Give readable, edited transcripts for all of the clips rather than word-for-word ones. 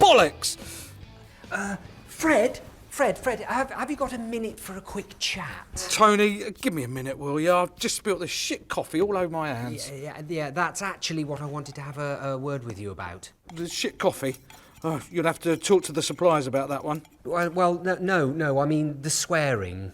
bollocks! Fred, have you got a minute for a quick chat? Tony, give me a minute, will you? I've just spilt this shit coffee all over my hands. Yeah, that's actually what I wanted to have a word with you about. The shit coffee? Oh, you'll have to talk to the suppliers about that one. Well, no, I mean the swearing.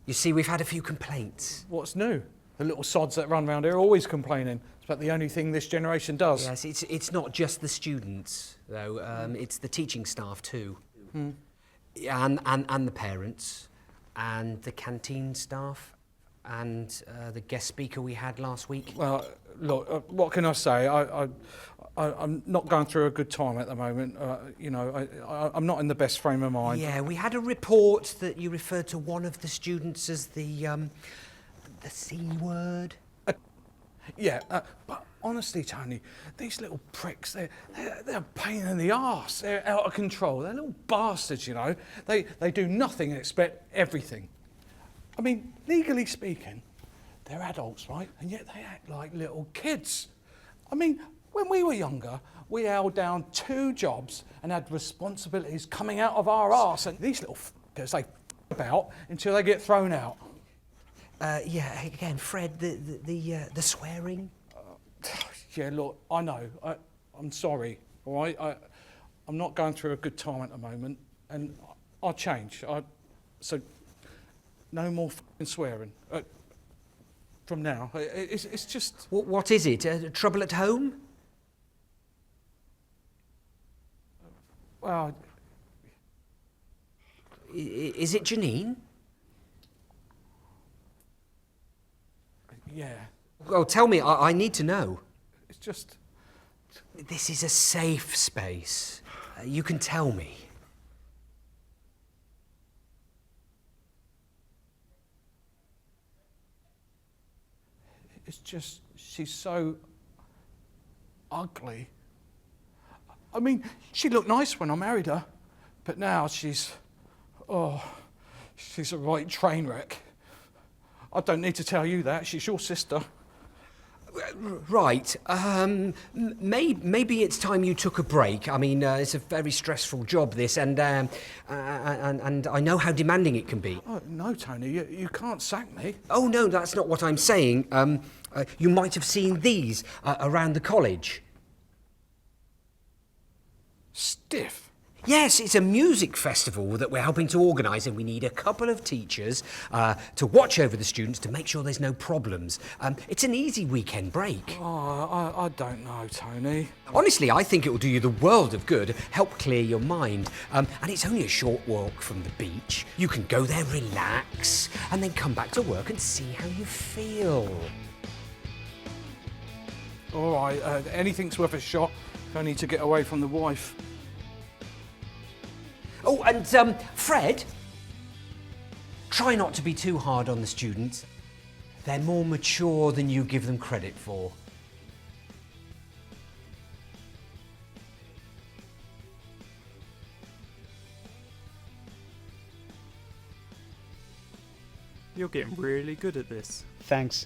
You see, we've had a few complaints. What's new? The little sods that run around here are always complaining. It's about the only thing this generation does. Yes, it's not just the students, though. It's the teaching staff too. And the parents, and the canteen staff, and the guest speaker we had last week. Well, look, what can I say? I'm not going through a good time at the moment. I'm not in the best frame of mind. Yeah, we had a report that you referred to one of the students as the C word. But honestly, Tony, these little pricks, they're a pain in the arse. They're out of control. They're little bastards, you know. They do nothing and expect everything. I mean, legally speaking, they're adults, right? And yet they act like little kids. I mean, when we were younger, we held down 2 jobs and had responsibilities coming out of our arse. And these little f***ers, they f*** about until they get thrown out. Yeah, again, Fred, the swearing. Yeah, look, I know. I'm sorry, all right? I'm not going through a good time at the moment, and I'll change. So, no more f***ing swearing. From now. It's just... What is it? Trouble at home? Well... Is it Janine? Yeah. Well, tell me, I need to know. It's just... This is a safe space. You can tell me. It's just, she's so ugly. I mean, she looked nice when I married her, but now she's a right train wreck. I don't need to tell you that, she's your sister. Right. Maybe it's time you took a break. I mean, it's a very stressful job, this, and I know how demanding it can be. Oh, no, Tony, you can't sack me. Oh, no, that's not what I'm saying. You might have seen these around the college. Stiff. Yes, it's a music festival that we're helping to organise, and we need a couple of teachers to watch over the students to make sure there's no problems. It's an easy weekend break. Oh, I don't know, Tony. Honestly, I think it will do you the world of good, help clear your mind. And it's only a short walk from the beach. You can go there, relax, and then come back to work and see how you feel. All right, anything's worth a shot if I need to get away from the wife. Oh, and Fred, try not to be too hard on the students. They're more mature than you give them credit for. You're getting really good at this. Thanks.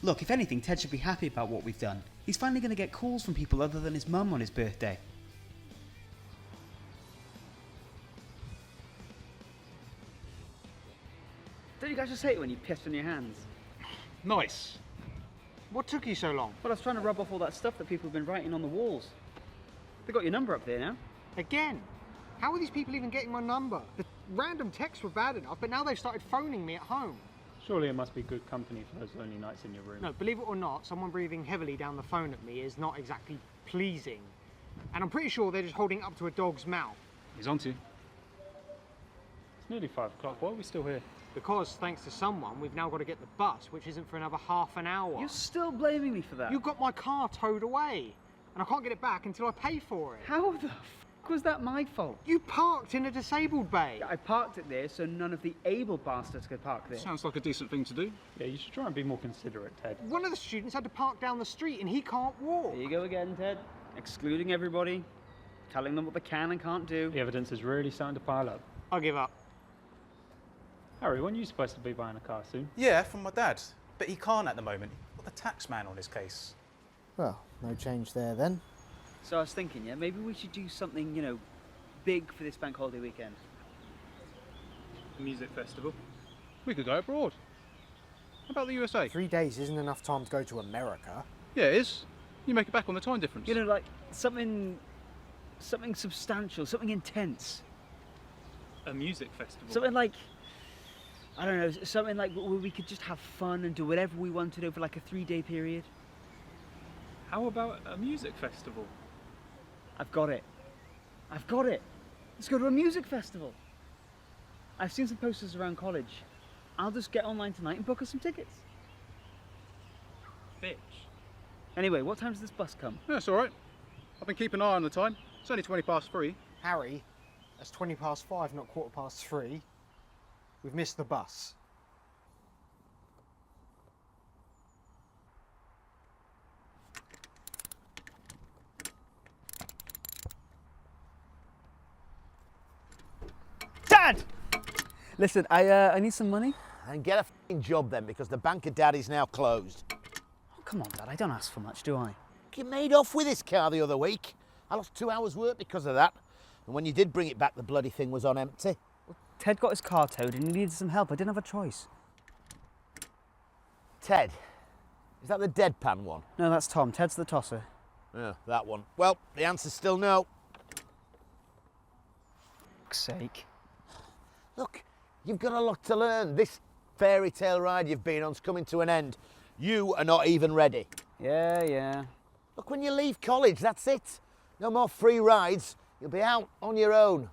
Look, if anything, Ted should be happy about what we've done. He's finally going to get calls from people other than his mum on his birthday. Don't you guys just hate it when you piss on your hands? Nice. What took you so long? Well, I was trying to rub off all that stuff that people have been writing on the walls. They got your number up there now. Again? How are these people even getting my number? The random texts were bad enough, but now they've started phoning me at home. Surely it must be good company for those lonely nights in your room. No, believe it or not, someone breathing heavily down the phone at me is not exactly pleasing. And I'm pretty sure they're just holding it up to a dog's mouth. He's on to you. It's nearly 5 o'clock. Why are we still here? Because, thanks to someone, we've now got to get the bus, which isn't for another half an hour. You're still blaming me for that? You got my car towed away, and I can't get it back until I pay for it. How the f*** was that my fault? You parked in a disabled bay. I parked it there so none of the able bastards could park there. Sounds like a decent thing to do. Yeah, you should try and be more considerate, Ted. One of the students had to park down the street, and he can't walk. There you go again, Ted. Excluding everybody, telling them what they can and can't do. The evidence is really starting to pile up. I'll give up. Harry, when are you supposed to be buying a car soon? Yeah, from my dad. But he can't at the moment. He's got the tax man on his case. Well, no change there then. So I was thinking, yeah, maybe we should do something, you know, big for this bank holiday weekend. A music festival. We could go abroad. How about the USA? 3 days isn't enough time to go to America. Yeah, it is. You make it back on the time difference. You know, like something substantial, something intense. A music festival. Something like, I don't know, something like where we could just have fun and do whatever we wanted over like a 3-day period. How about a music festival? I've got it. I've got it. Let's go to a music festival. I've seen some posters around college. I'll just get online tonight and book us some tickets. Bitch. Anyway, what time does this bus come? Yeah, that's all right. I've been keeping an eye on the time. It's only 3:20. Harry, that's 5:20, not 3:15. We've missed the bus. Dad! Listen, I need some money. And get a f***ing job then, because the bank of Daddy's now closed. Oh, come on, Dad, I don't ask for much, do I? You made off with this car the other week. I lost 2 hours' work because of that. And when you did bring it back, the bloody thing was on empty. Ted got his car towed and he needed some help. I didn't have a choice. Ted, is that the deadpan one? No, that's Tom. Ted's the tosser. Yeah, that one. Well, the answer's still no. For fuck's sake. Look, you've got a lot to learn. This fairy tale ride you've been on's coming to an end. You are not even ready. Yeah. Look, when you leave college, that's it. No more free rides. You'll be out on your own,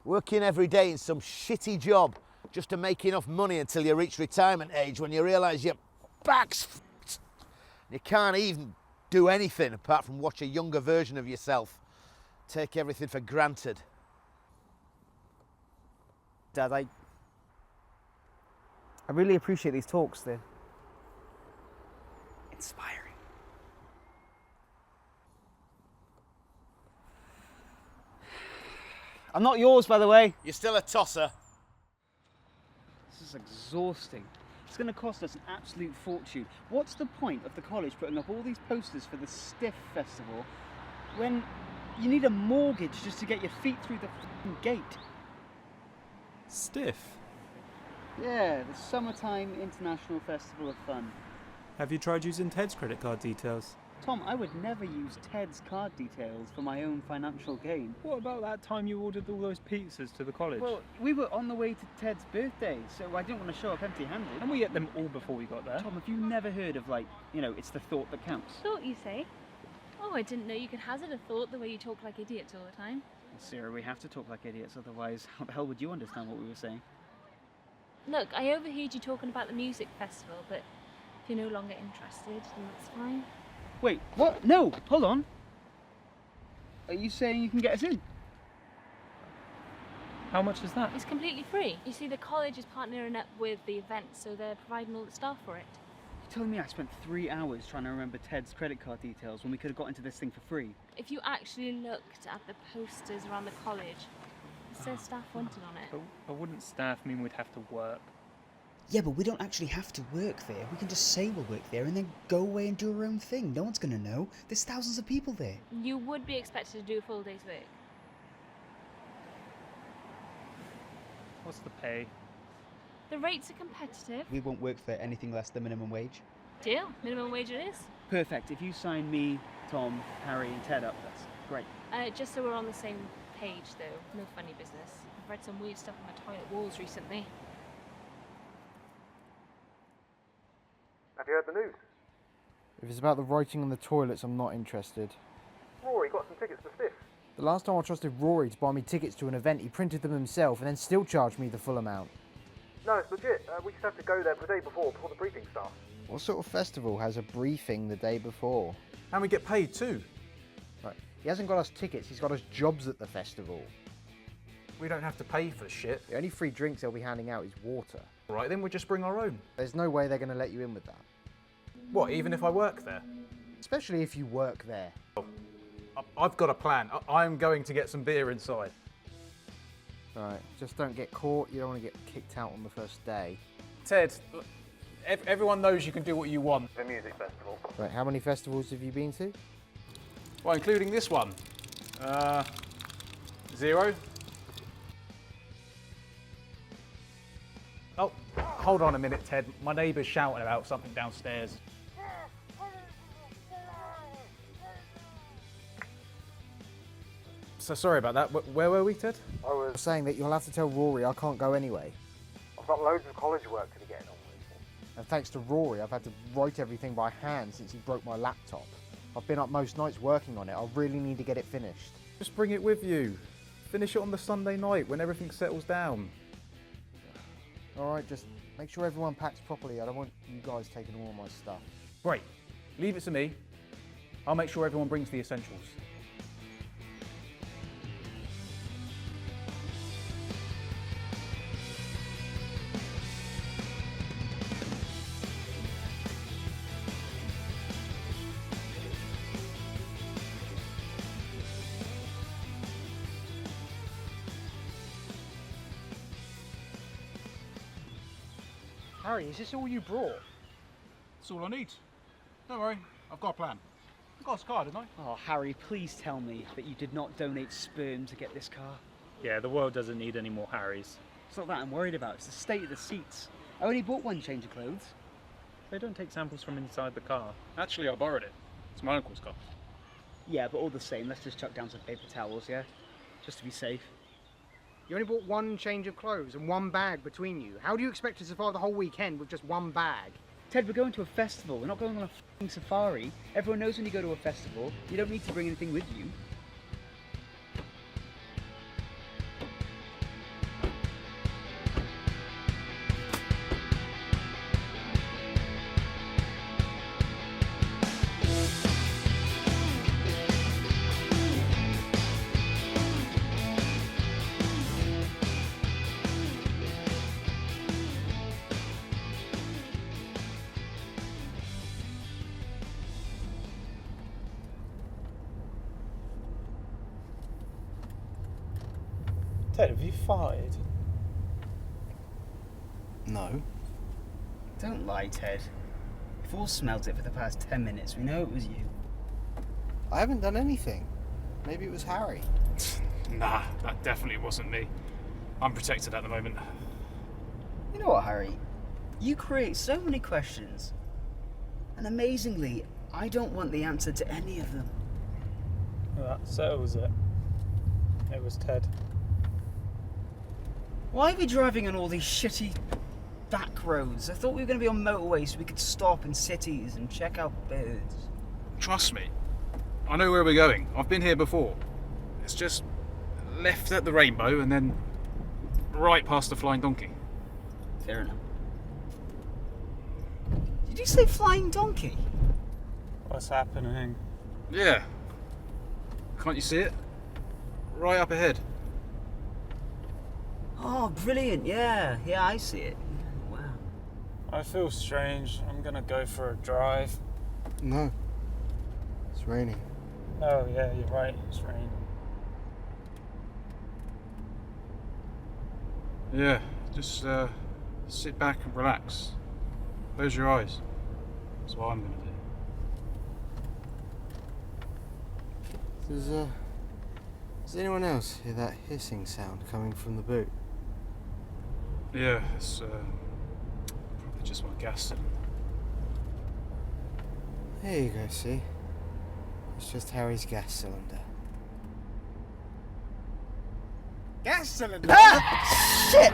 working every day in some shitty job just to make enough money until you reach retirement age, when you realise your back's f***ed. You can't even do anything apart from watch a younger version of yourself. Take everything for granted. Dad, I really appreciate these talks. They're inspiring. I'm not yours, by the way. You're still a tosser. This is exhausting. It's going to cost us an absolute fortune. What's the point of the college putting up all these posters for the S.T.I.F.F festival when you need a mortgage just to get your feet through the f***ing gate? S.T.I.F.F? Yeah, the Summertime International Festival of Fun. Have you tried using Ted's credit card details? Tom, I would never use Ted's card details for my own financial gain. What about that time you ordered all those pizzas to the college? Well, we were on the way to Ted's birthday, so I didn't want to show up empty-handed. and we ate them all before we got there. Tom, have you never heard of, like, you know, it's the thought that counts? Thought, you say? Oh, I didn't know you could hazard a thought the way you talk like idiots all the time. Sarah, we have to talk like idiots, otherwise how the hell would you understand what we were saying? Look, I overheard you talking about the music festival, but if you're no longer interested, then that's fine. Wait, what? No, hold on. Are you saying you can get us in? How much is that? It's completely free. You see, the college is partnering up with the event, so they're providing all the staff for it. You're telling me I spent 3 hours trying to remember Ted's credit card details when we could have got into this thing for free? If you actually looked at the posters around the college, it says staff wanted on it. But wouldn't staff mean we'd have to work? Yeah, but we don't actually have to work there. We can just say we'll work there and then go away and do our own thing. No one's going to know. There's thousands of people there. You would be expected to do a full day's work. What's the pay? The rates are competitive. We won't work for anything less than minimum wage. Deal. Minimum wage it is. Perfect. If you sign me, Tom, Harry and Ted up, that's great. Just so we're on the same page, though. No funny business. I've read some weird stuff on my toilet walls recently. Have you heard the news? If it's about the writing on the toilets, I'm not interested. Rory got some tickets for S.T.I.F.F. The last time I trusted Rory to buy me tickets to an event, he printed them himself and then still charged me the full amount. No, it's legit. We just have to go there the day before the briefing starts. What sort of festival has a briefing the day before? And we get paid too. Right. He hasn't got us tickets, he's got us jobs at the festival. We don't have to pay for shit. The only free drinks they'll be handing out is water. Right, then we'll just bring our own. There's no way they're going to let you in with that. What, even if I work there? Especially if you work there. I've got a plan. I'm going to get some beer inside. Right, just don't get caught. You don't want to get kicked out on the first day. Ted, everyone knows you can do what you want. The music festival. Right, how many festivals have you been to? Well, including this one. 0. Oh, hold on a minute, Ted. My neighbour's shouting about something downstairs. So sorry about that. Where were we, Ted? I was Saying that you'll have to tell Rory I can't go anyway. I've got loads of college work to be getting on with. And thanks to Rory, I've had to write everything by hand since he broke my laptop. I've been up most nights working on it. I really need to get it finished. Just bring it with you. Finish it on the Sunday night when everything settles down. All right, just make sure everyone packs properly. I don't want you guys taking all my stuff. Great. Leave it to me. I'll make sure everyone brings the essentials. Harry, is this all you brought? That's all I need. Don't worry, I've got a plan. I got a car, didn't I? Oh, Harry, please tell me that you did not donate sperm to get this car. Yeah, the world doesn't need any more Harrys. It's not that I'm worried about, it's the state of the seats. I only bought one change of clothes. They don't take samples from inside the car. Actually, I borrowed it. It's my uncle's car. Yeah, but all the same, let's just chuck down some paper towels, yeah? Just to be safe. You only bought one change of clothes and one bag between you. How do you expect to survive the whole weekend with just one bag? Ted, we're going to a festival. We're not going on a f***ing safari. Everyone knows when you go to a festival, you don't need to bring anything with you. Ted, have you farted? No. Don't lie, Ted. We've all smelt it for the past 10 minutes. We know it was you. I haven't done anything. Maybe it was Harry. Nah, that definitely wasn't me. I'm protected at the moment. You know what, Harry? You create so many questions. And amazingly, I don't want the answer to any of them. Well, that settles it. It was Ted. Why are we driving on all these shitty back roads? I thought we were going to be on motorways so we could stop in cities and check out birds. Trust me, I know where we're going. I've been here before. It's just left at the Rainbow and then right past the Flying Donkey. Fair enough. Did you say Flying Donkey? What's happening? Yeah. Can't you see it? Right up ahead. Oh, brilliant, yeah. Yeah, I see it. Wow. I feel strange. I'm gonna go for a drive. No. It's raining. Oh yeah, you're right. It's raining. Yeah, just sit back and relax. Close your eyes. That's what I'm gonna do. Does anyone else hear that hissing sound coming from the boot? Yeah, it's probably just my gas cylinder. There you go, see? It's just Harry's gas cylinder. Gas cylinder? Ah! Shit!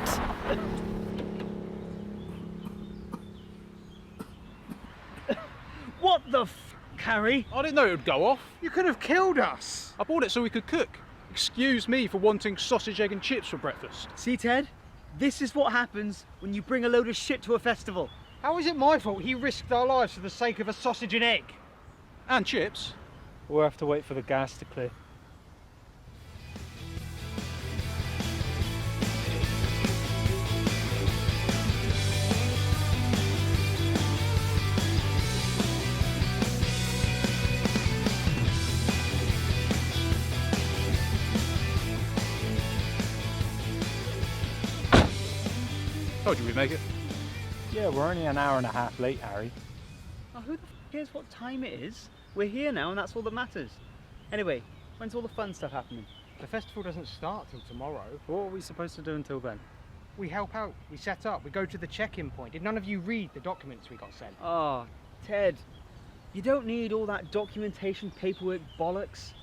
What the f***, Harry? I didn't know it would go off. You could have killed us! I bought it so we could cook. Excuse me for wanting sausage, egg and chips for breakfast. See, Ted? This is what happens when you bring a load of shit to a festival. How is it my fault he risked our lives for the sake of a sausage and egg? And chips. We'll have to wait for the gas to clear. Told you we'd make it. Yeah, we're only an hour and a half late, Harry. Oh, who the f*** cares what time it is? We're here now and that's all that matters. Anyway, when's all the fun stuff happening? The festival doesn't start till tomorrow. What are we supposed to do until then? We help out, we set up, we go to the check-in point. Did none of you read the documents we got sent? Oh, Ted, you don't need all that documentation, paperwork bollocks.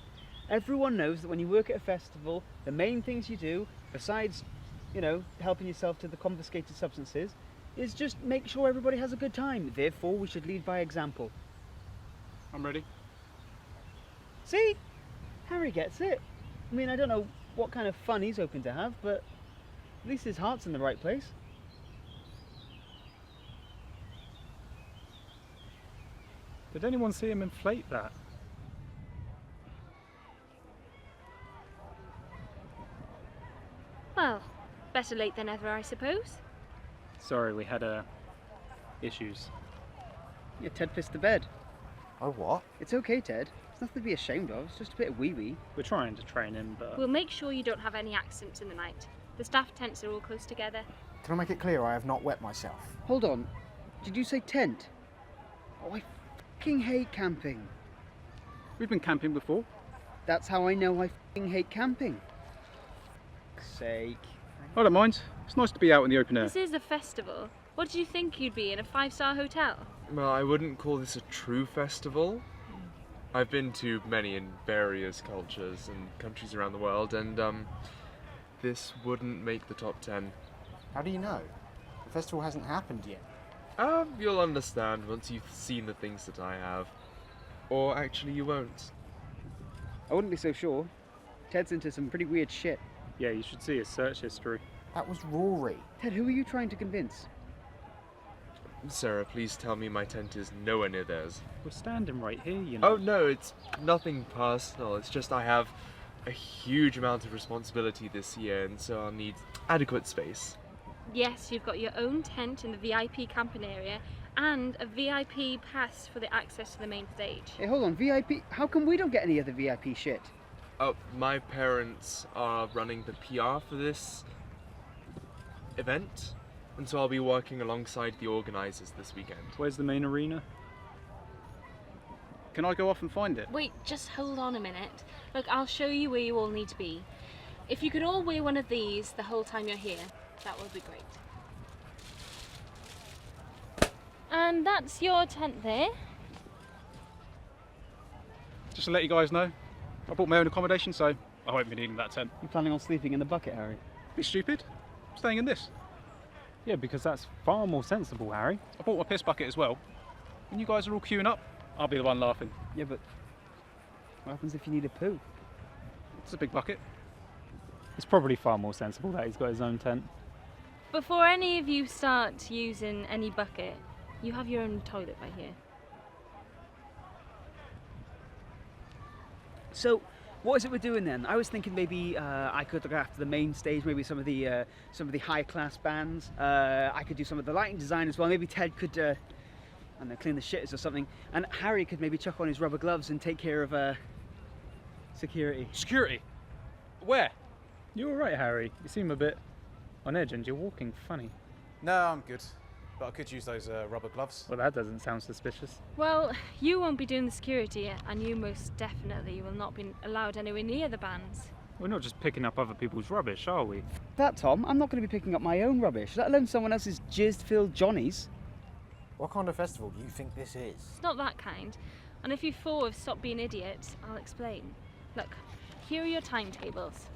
Everyone knows that when you work at a festival, the main things you do, besides, helping yourself to the confiscated substances, is just make sure everybody has a good time. Therefore, we should lead by example. I'm ready. See? Harry gets it. I mean, I don't know what kind of fun he's hoping to have, but at least his heart's in the right place. Did anyone see him inflate that? Well, better late than ever, I suppose. Sorry, we had issues. Yeah, Ted pissed the bed. Oh, what? It's okay, Ted. It's nothing to be ashamed of. It's just a bit of wee-wee. We're trying to train him, but... We'll make sure you don't have any accidents in the night. The staff tents are all close together. Can I make it clear I have not wet myself? Hold on. Did you say tent? Oh, I fucking hate camping. We've been camping before. That's how I know I fucking hate camping. Fuck's sake. I don't mind. It's nice to be out in the open air. This is a festival. What did you think you'd be in a 5-star hotel? Well, I wouldn't call this a true festival. I've been to many in various cultures and countries around the world, and this wouldn't make the top 10. How do you know? The festival hasn't happened yet. You'll understand once you've seen the things that I have. Or actually you won't. I wouldn't be so sure. Ted's into some pretty weird shit. Yeah, you should see his search history. That was Rory. Ted, who are you trying to convince? Sarah, please tell me my tent is nowhere near theirs. We're standing right here, you know. Oh no, it's nothing personal. It's just I have a huge amount of responsibility this year, and so I'll need adequate space. Yes, you've got your own tent in the VIP camping area and a VIP pass for the access to the main stage. Hey, hold on, VIP? How come we don't get any of the VIP shit? Oh, my parents are running the PR for this event, and so I'll be working alongside the organisers this weekend. Where's the main arena? Can I go off and find it? Wait, just hold on a minute. Look, I'll show you where you all need to be. If you could all wear one of these the whole time you're here, that would be great. And that's your tent there. Just to let you guys know, I bought my own accommodation, so I won't be needing that tent. You planning on sleeping in the bucket, Harry? Be stupid. I'm staying in this. Yeah, because that's far more sensible, Harry. I bought my piss bucket as well. When you guys are all queuing up, I'll be the one laughing. Yeah, but what happens if you need a poo? It's a big bucket. It's probably far more sensible that he's got his own tent. Before any of you start using any bucket, you have your own toilet right here. So, what is it we're doing then? I was thinking maybe I could look after the main stage, maybe some of the high class bands. I could do some of the lighting design as well. Maybe Ted could, I don't know, clean the shitters or something. And Harry could maybe chuck on his rubber gloves and take care of security. Security? Where? You all right, Harry? You seem a bit on edge and you're walking funny. No, I'm good. But I could use those rubber gloves. Well, that doesn't sound suspicious. Well, you won't be doing the security, and you most definitely will not be allowed anywhere near the bands. We're not just picking up other people's rubbish, are we? That, Tom, I'm not going to be picking up my own rubbish, let alone someone else's jizz-filled Johnnies. What kind of festival do you think this is? It's not that kind. And if you four have stopped being idiots, I'll explain. Look, here are your timetables.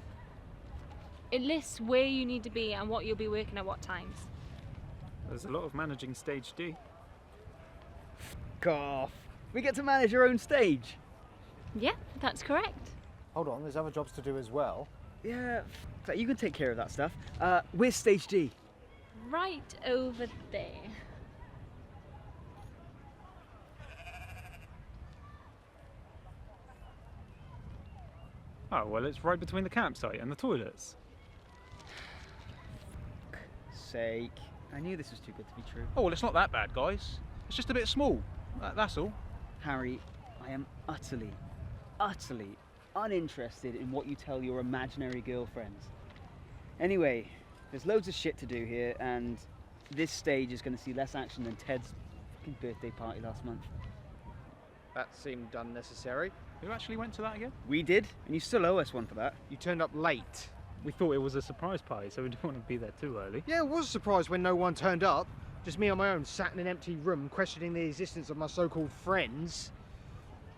It lists where you need to be and what you'll be working at what times. There's a lot of managing stage D. F*** off. We get to manage our own stage. Yeah, that's correct. Hold on, there's other jobs to do as well. Yeah, that. You can take care of that stuff. Where's stage D? Right over there. Oh, well, it's right between the campsite and the toilets. Sake. I knew this was too good to be true. Oh, well, it's not that bad, guys. It's just a bit small. That's all. Harry, I am utterly uninterested in what you tell your imaginary girlfriends. Anyway, there's loads of shit to do here, and this stage is going to see less action than Ted's fucking birthday party last month. That seemed unnecessary. Who actually went to that again? We did, and you still owe us one for that. You turned up late. We thought it was a surprise party, so we didn't want to be there too early. Yeah, it was a surprise when no one turned up. Just me on my own, sat in an empty room, questioning the existence of my so-called friends.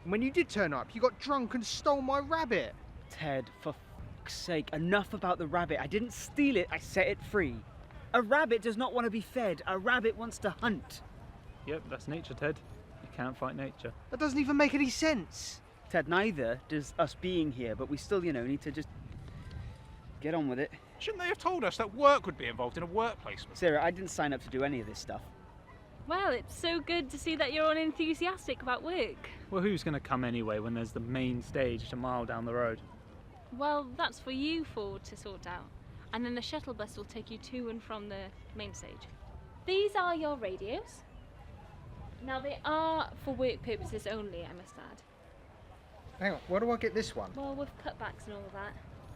And when you did turn up, you got drunk and stole my rabbit. Ted, for fuck's sake, enough about the rabbit. I didn't steal it, I set it free. A rabbit does not want to be fed. A rabbit wants to hunt. Yep, that's nature, Ted. You can't fight nature. That doesn't even make any sense. Ted, neither does us being here, but we still, need to just get on with it. Shouldn't they have told us that work would be involved in a work placement? Sarah, I didn't sign up to do any of this stuff. Well, it's so good to see that you're all enthusiastic about work. Well, who's going to come anyway when there's the main stage a mile down the road? Well, that's for you four to sort out. And then the shuttle bus will take you to and from the main stage. These are your radios. Now, they are for work purposes only, I must add. Hang on, where do I get this one? Well, with cutbacks and all that.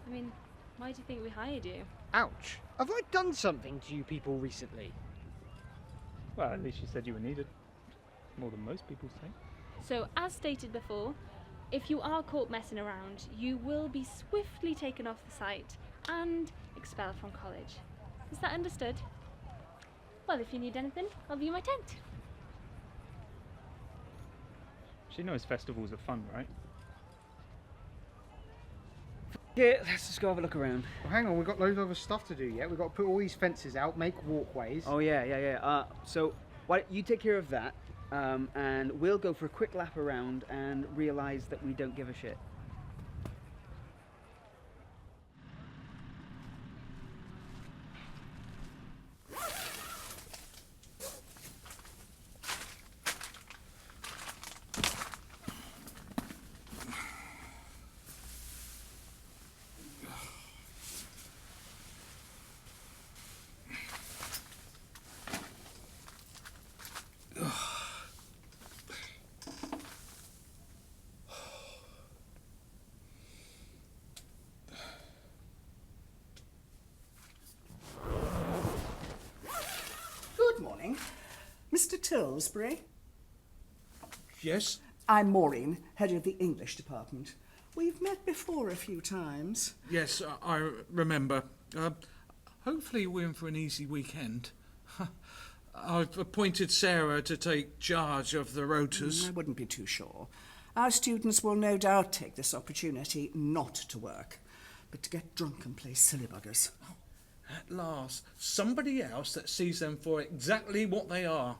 I mean, why do you think we hired you? Ouch. Have I done something to you people recently? Well, at least you said you were needed. More than most people say. So, as stated before, if you are caught messing around, you will be swiftly taken off the site and expelled from college. Is that understood? Well, if you need anything, I'll view my tent. She knows festivals are fun, right? Yeah, let's just go have a look around. Well, hang on, we've got loads of other stuff to do yet. We've got to put all these fences out, make walkways. Oh, yeah. So, why don't you take care of that, and we'll go for a quick lap around and realise that we don't give a shit. Good morning. Mr. Tilsbury? Yes? I'm Maureen, head of the English department. We've met before a few times. Yes, I remember. Hopefully we're in for an easy weekend. I've appointed Sarah to take charge of the rotors. I wouldn't be too sure. Our students will no doubt take this opportunity not to work, but to get drunk and play silly buggers. At last, somebody else that sees them for exactly what they are.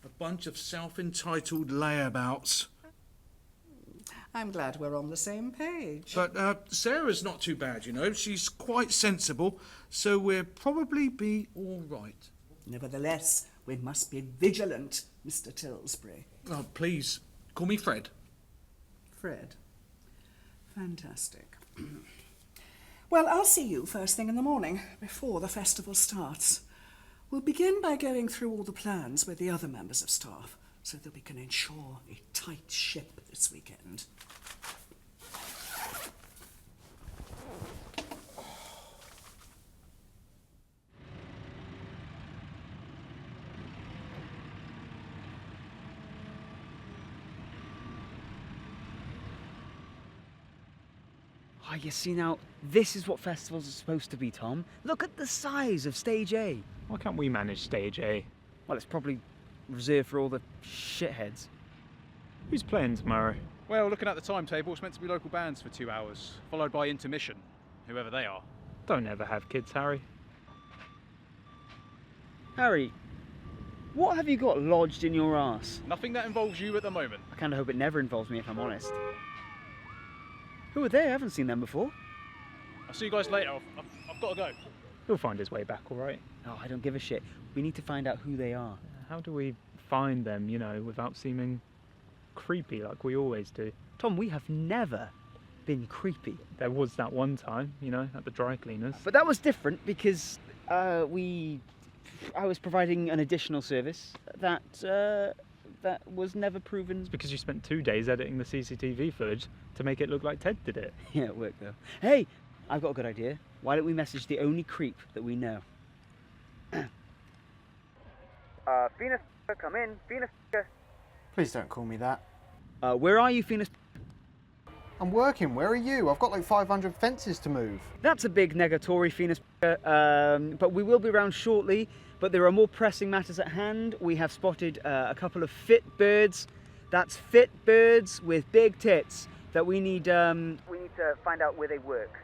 A bunch of self-entitled layabouts. I'm glad we're on the same page. But Sarah's not too bad, you know. She's quite sensible, so we'll probably be all right. Nevertheless, we must be vigilant, Mr. Tilsbury. Oh, please, call me Fred. Fred. Fantastic. Well, I'll see you first thing in the morning, before the festival starts. We'll begin by going through all the plans with the other members of staff, so that we can ensure a tight ship this weekend. Oh, you see now, this is what festivals are supposed to be, Tom. Look at the size of Stage A. Why can't we manage Stage A? Well, it's probably reserved for all the shitheads. Who's playing tomorrow? Well, looking at the timetable, it's meant to be local bands for 2 hours, followed by intermission, whoever they are. Don't ever have kids, Harry. Harry, what have you got lodged in your arse? Nothing that involves you at the moment. I kind of hope it never involves me, if I'm honest. Who are they? I haven't seen them before. I'll see you guys later. I've got to go. He'll find his way back, all right? Oh, I don't give a shit. We need to find out who they are. How do we find them, you know, without seeming creepy like we always do? Tom, we have never been creepy. There was that one time, you know, at the dry cleaners. But that was different because I was providing an additional service that was never proven. It's because you spent 2 days editing the CCTV footage to make it look like Ted did it. Yeah, it worked though. Hey, I've got a good idea. Why don't we message the only creep that we know? Venus, come in. Venus. Please don't call me that. Where are you, Phoenix? I'm working. Where are you? I've got like 500 fences to move. That's a big negatory, Phoenix. But we will be around shortly. But there are more pressing matters at hand. We have spotted a couple of fit birds. That's fit birds with big tits that we need to find out where they work.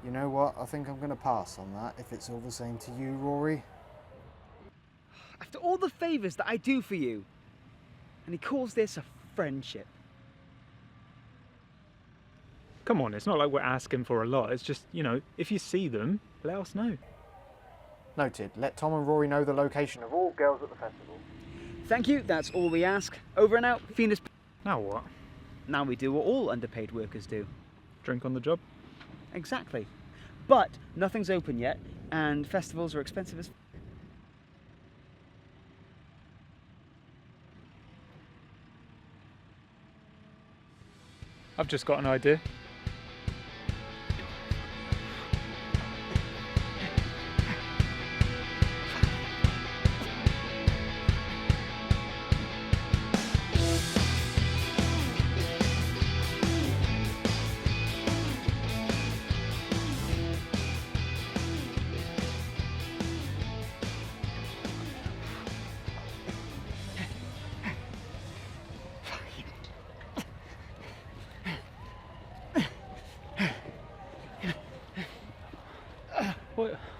You know what? I think I'm going to pass on that if it's all the same to you, Rory. After all the favours that I do for you, and he calls this a friendship. Come on, it's not like we're asking for a lot. It's just, you know, if you see them, let us know. Noted. Let Tom and Rory know the location of all girls at the festival. Thank you, that's all we ask. Over and out, Phoenix. Now what? Now we do what all underpaid workers do. Drink on the job? Exactly. But nothing's open yet, and festivals are expensive as... I've just got an idea.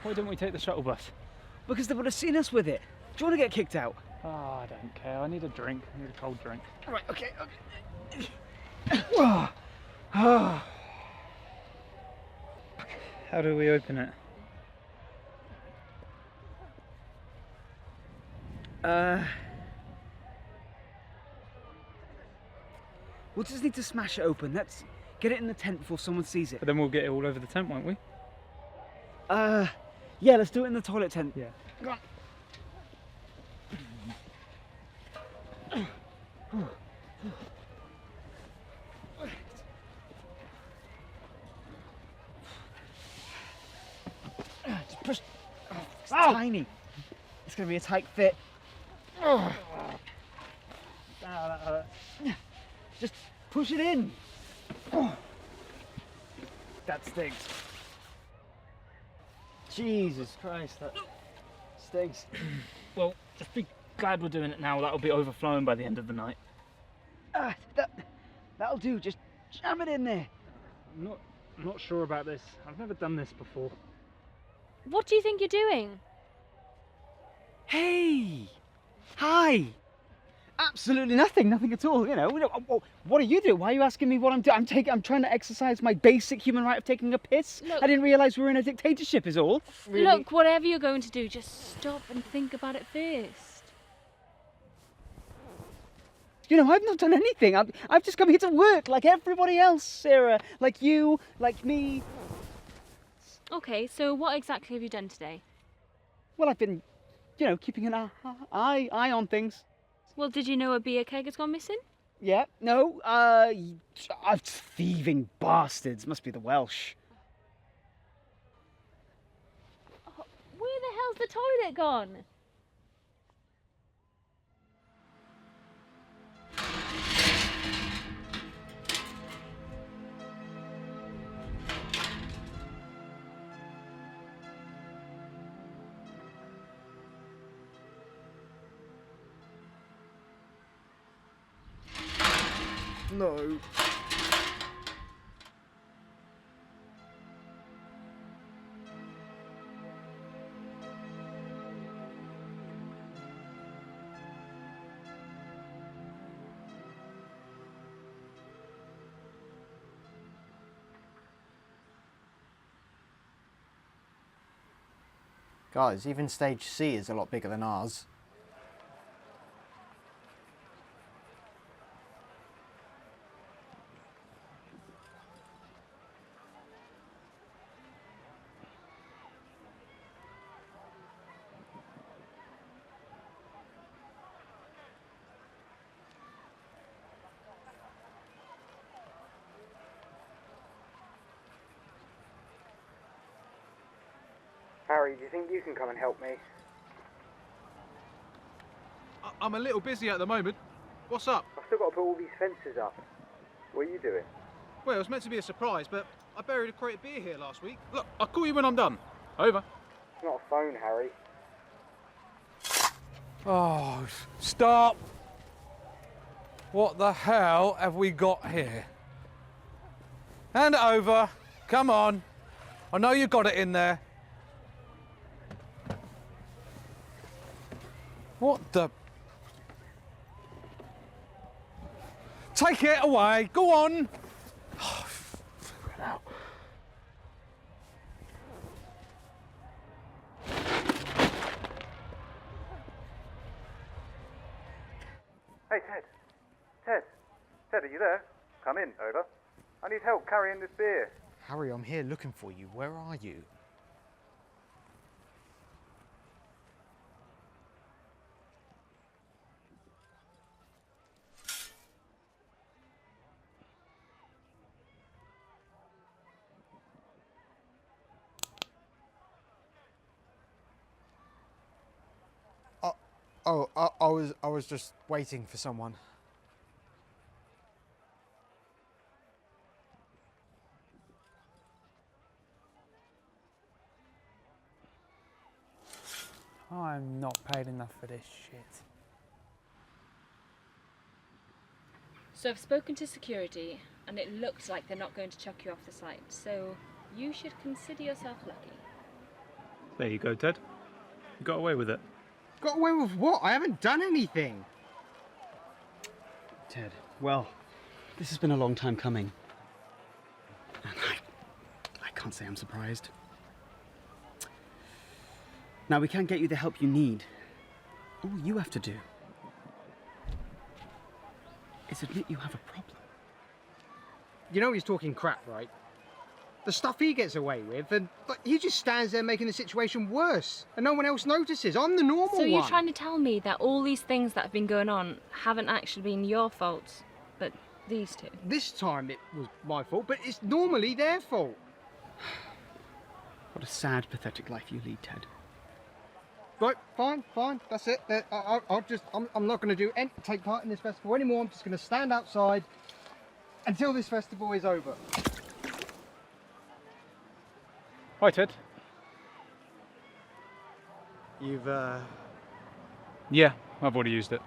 Why didn't we take the shuttle bus? Because they would have seen us with it. Do you want to get kicked out? Oh, I don't care. I need a drink. I need a cold drink. All right, okay. How do we open it? We'll just need to smash it open. Let's get it in the tent before someone sees it. But then we'll get it all over the tent, won't we? Yeah, let's do it in the toilet tent. Yeah. Go on. Just push. Oh, it's tiny. It's going to be a tight fit. Oh, that hurt. Just push it in. That stinks. Jesus Christ, that stinks. Well, just be glad we're doing it now. That'll be overflowing by the end of the night. That'll do. Just jam it in there. I'm not sure about this. I've never done this before. What do you think you're doing? Hey! Hi! Absolutely nothing, nothing at all, you know. What are you doing? Why are you asking me what I'm doing? I'm trying to exercise my basic human right of taking a piss. Look, I didn't realise we were in a dictatorship is all. Really? Look, whatever you're going to do, just stop and think about it first. You know, I've not done anything. I've just come here to work like everybody else, Sarah. Like you, like me. Okay, so what exactly have you done today? Well, I've been, you know, keeping an eye on things. Well, did you know a beer keg has gone missing? Yeah, no, thieving bastards. Must be the Welsh. Oh, where the hell's the toilet gone? No. Guys, even stage C is a lot bigger than ours. Harry, do you think you can come and help me? I'm a little busy at the moment. What's up? I've still got to put all these fences up. What are you doing? Well, it was meant to be a surprise, but I buried a crate of beer here last week. Look, I'll call you when I'm done. Over. It's not a phone, Harry. Oh, stop! What the hell have we got here? Hand it over. Come on. I know you got it in there. What the? Take it away. Go on. Oh, figure it out. Hey, Ted. Ted, are you there? Come in, over. I need help carrying this beer. Harry, I'm here looking for you. Where are you? I was just waiting for someone. I'm not paid enough for this shit. So I've spoken to security, and it looks like they're not going to chuck you off the site, so you should consider yourself lucky. There you go, Ted. You got away with it. Got away with what? I haven't done anything. Ted, well, this has been a long time coming. And I can't say I'm surprised. Now, we can't get you the help you need. All you have to do is admit you have a problem. You know he's talking crap, right? The stuff he gets away with, and but he just stands there making the situation worse, and no one else notices. I'm the normal one. So you're trying to tell me that all these things that have been going on haven't actually been your fault, but these two? This time it was my fault, but it's normally their fault. What a sad, pathetic life you lead, Ted. Right, fine, that's it. I'm not going to take part in this festival anymore. I'm just going to stand outside until this festival is over. Hi, Ted. You've, Yeah, I've already used it.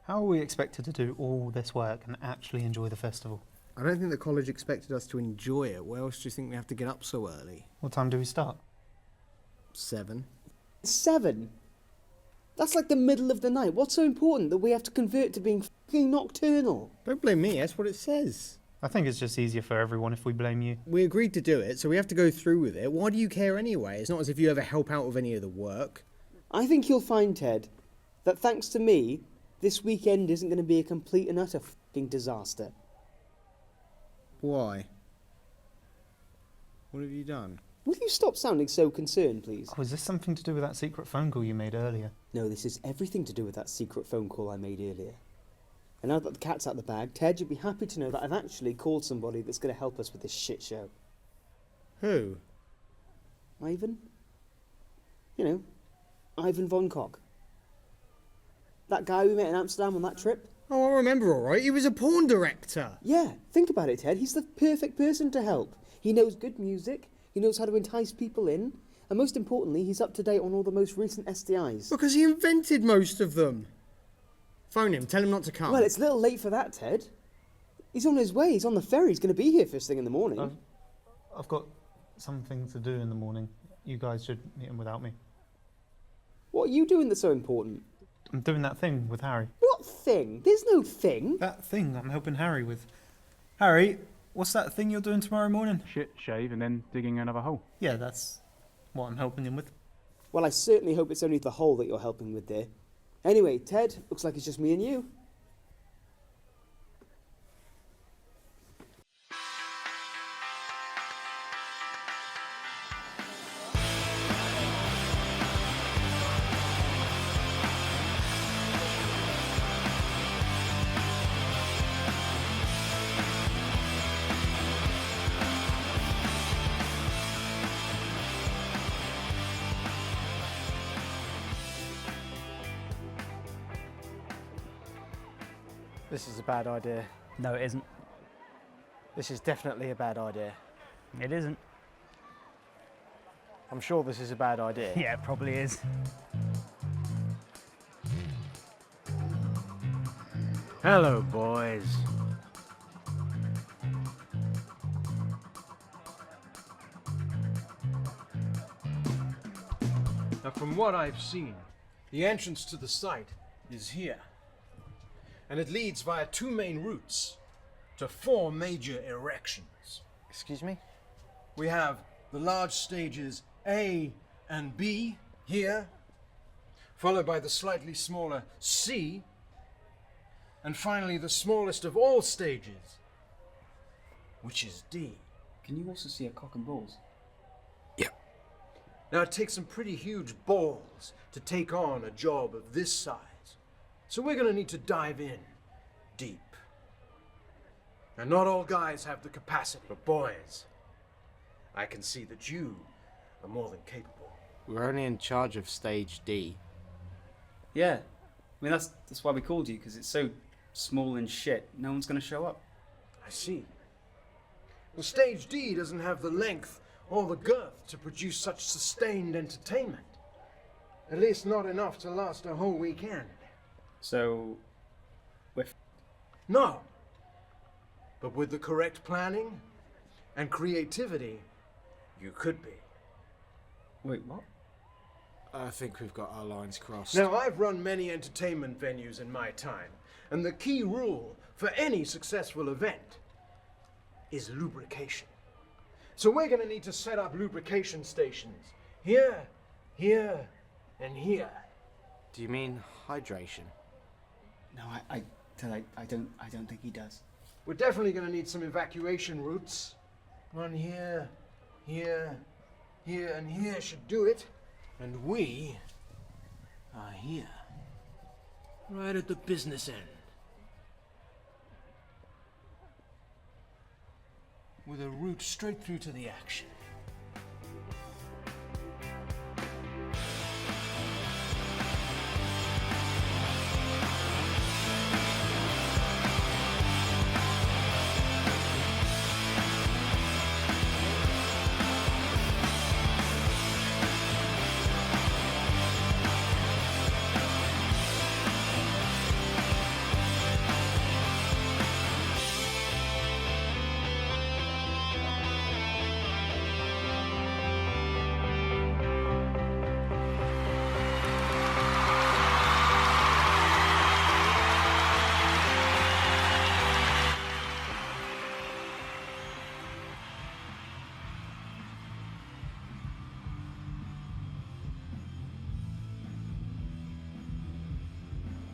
How are we expected to do all this work and actually enjoy the festival? I don't think the college expected us to enjoy it. Why else do you think we have to get up so early? What time do we start? 7. 7? That's like the middle of the night. What's so important that we have to convert to being f***ing nocturnal? Don't blame me, that's what it says. I think it's just easier for everyone if we blame you. We agreed to do it, so we have to go through with it. Why do you care anyway? It's not as if you ever help out with any of the work. I think you'll find, Ted, that thanks to me, this weekend isn't going to be a complete and utter f***ing disaster. Why? What have you done? Will you stop sounding so concerned, please? Oh, is this something to do with that secret phone call you made earlier? No, this is everything to do with that secret phone call I made earlier. And now that the cat's out of the bag, Ted, you'll be happy to know that I've actually called somebody that's going to help us with this shit show. Who? Ivan? You know, Ivan von Koch. That guy we met in Amsterdam on that trip? Oh, I remember all right. He was a porn director. Yeah, think about it, Ted. He's the perfect person to help. He knows good music, he knows how to entice people in, and most importantly, he's up to date on all the most recent STIs. Because he invented most of them. Phone him, tell him not to come. Well, it's a little late for that, Ted. He's on his way, he's on the ferry, he's going to be here first thing in the morning. I've got something to do in the morning. You guys should meet him without me. What are you doing that's so important? I'm doing that thing with Harry. What thing? There's no thing. That thing I'm helping Harry with. Harry, what's that thing you're doing tomorrow morning? Shit, shave, and then digging another hole. Yeah, that's what I'm helping him with. Well, I certainly hope it's only the hole that you're helping with there. Anyway, Ted, looks like it's just me and you. This is a bad idea. No, it isn't. This is definitely a bad idea. It isn't. I'm sure this is a bad idea. Yeah, it probably is. Hello, boys. Now, from what I've seen, the entrance to the site is here. And it leads via two main routes to four major erections. Excuse me? We have the large stages A and B here, followed by the slightly smaller C, and finally the smallest of all stages, which is D. Can you also see a cock and balls? Now, it takes some pretty huge balls to take on a job of this size. So we're going to need to dive in deep. And not all guys have the capacity, but boys, I can see that you are more than capable. We're only in charge of stage D. Yeah. I mean, that's why we called you, because it's so small and shit. No one's going to show up. I see. Well, stage D doesn't have the length or the girth to produce such sustained entertainment. At least not enough to last a whole weekend. So, No. But with the correct planning and creativity, you could be. Wait, what? I think we've got our lines crossed. Now, I've run many entertainment venues in my time, and the key rule for any successful event is lubrication. So we're going to need to set up lubrication stations here, here, and here. Do you mean hydration? No, I don't think he does. We're definitely going to need some evacuation routes. One here, here, here, and here should do it. And we are here. Right at the business end. With a route straight through to the action.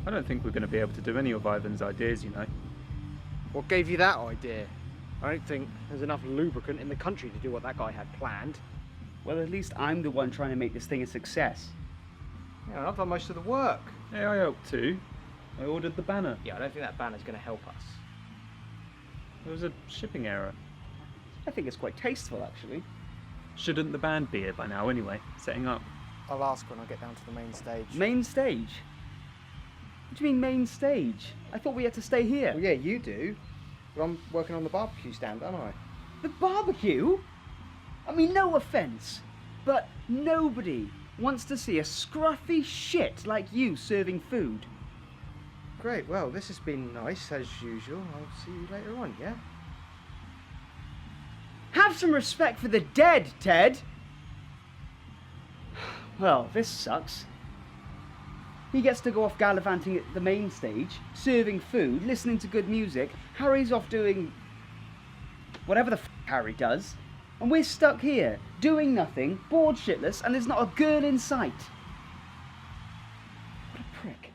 I don't think we're going to be able to do any of Ivan's ideas, you know. What gave you that idea? I don't think there's enough lubricant in the country to do what that guy had planned. Well, at least I'm the one trying to make this thing a success. Yeah, I've done most of the work. Yeah, I helped too. I ordered the banner. Yeah, I don't think that banner's going to help us. There was a shipping error. I think it's quite tasteful, actually. Shouldn't the band be here by now anyway, setting up? I'll ask when I get down to the main stage. Main stage? What do you mean main stage? I thought we had to stay here. Well, yeah, you do. But I'm working on the barbecue stand, aren't I? The barbecue? I mean, no offence, but nobody wants to see a scruffy shit like you serving food. Great, well, this has been nice, as usual. I'll see you later on, yeah? Have some respect for the dead, Ted! Well, this sucks. He gets to go off gallivanting at the main stage, serving food, listening to good music. Harry's off doing whatever the f Harry does. And we're stuck here, doing nothing, bored shitless, and there's not a girl in sight. What a prick.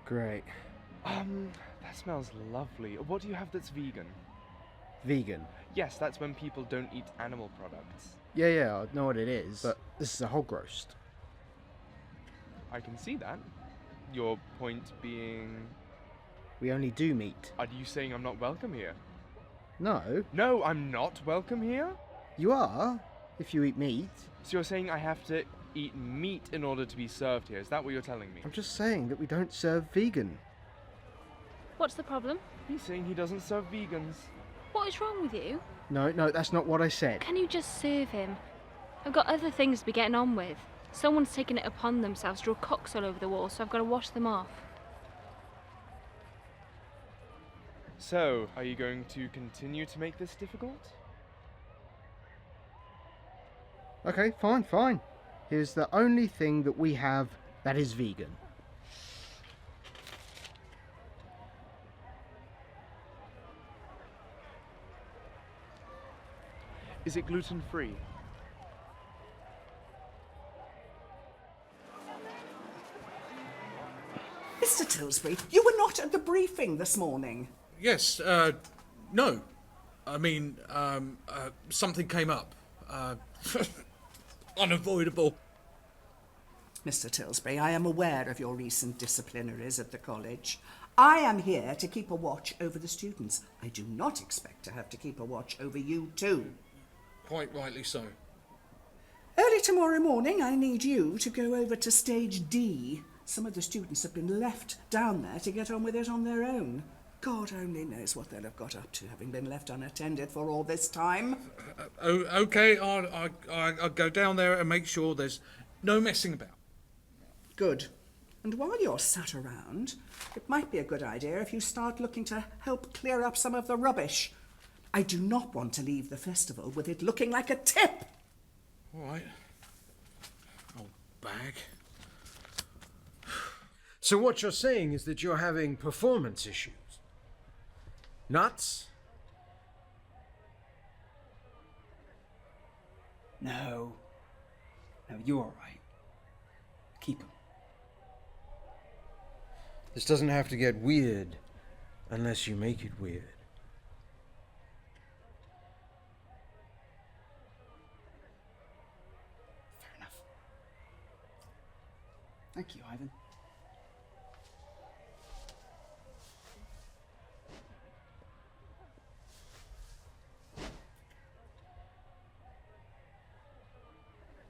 Great. That smells lovely. What do you have that's vegan? Vegan. Yes, that's when people don't eat animal products. Yeah, I know what it is, but this is a hog roast. I can see that. Your point being... We only do meat. Are you saying I'm not welcome here? No. No, I'm not welcome here? You are, if you eat meat. So you're saying I have to eat meat in order to be served here? Is that what you're telling me? I'm just saying that we don't serve vegan. What's the problem? He's saying he doesn't serve vegans. What is wrong with you? No, that's not what I said. Can you just serve him? I've got other things to be getting on with. Someone's taken it upon themselves to draw cocks all over the wall, so I've got to wash them off. So, are you going to continue to make this difficult? Okay, fine. Here's the only thing that we have that is vegan. Is it gluten-free? Mr. Tilsbury, you were not at the briefing this morning. Yes, no. I mean, something came up. Unavoidable. Mr. Tilsbury, I am aware of your recent disciplinaries at the college. I am here to keep a watch over the students. I do not expect to have to keep a watch over you too. Quite rightly so. Early tomorrow morning, I need you to go over to stage D. Some of the students have been left down there to get on with it on their own. God only knows what they'll have got up to, having been left unattended for all this time. Okay, I'll go down there and make sure there's no messing about. Good. And while you're sat around, it might be a good idea if you start looking to help clear up some of the rubbish. I do not want to leave the festival with it looking like a tip. All right. Old bag. So what you're saying is that you're having performance issues? Nuts? No, you're all right. Keep him. This doesn't have to get weird unless you make it weird. Fair enough. Thank you, Ivan.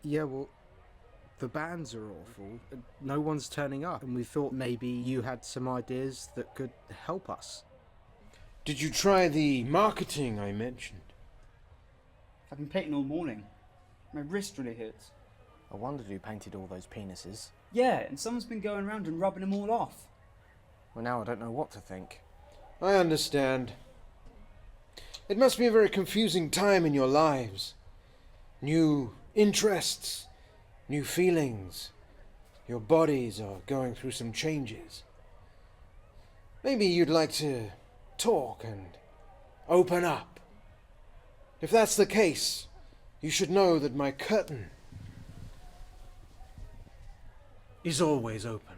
Yeah, well, the bands are awful. No one's turning up, and we thought maybe you had some ideas that could help us. Did you try the marketing I mentioned? I've been painting all morning. My wrist really hurts. I wondered who painted all those penises. Yeah, and someone's been going around and rubbing them all off. Well, now I don't know what to think. I understand. It must be a very confusing time in your lives. New interests, new feelings. Your bodies are going through some changes. Maybe you'd like to talk and open up. If that's the case, you should know that my curtain is always open.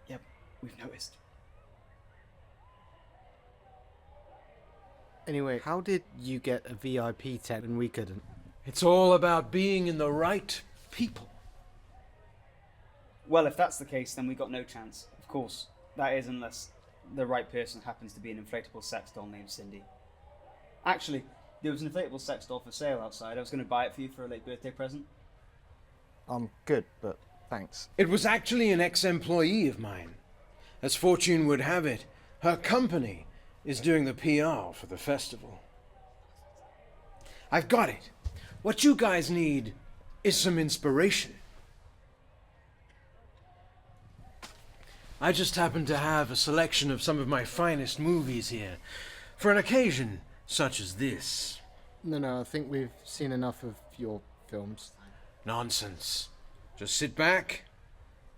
Yep, we've noticed. Anyway, how did you get a VIP tent and we couldn't? It's all about being in the right people. Well, if that's the case, then we got no chance. Of course, that is unless the right person happens to be an inflatable sex doll named Cindy. Actually, there was an inflatable sex doll for sale outside. I was going to buy it for you for a late birthday present. I'm good, but thanks. It was actually an ex-employee of mine. As fortune would have it, her company is doing the PR for the festival. I've got it. What you guys need is some inspiration. I just happen to have a selection of some of my finest movies here for an occasion such as this. No, I think we've seen enough of your films. Nonsense. Just sit back,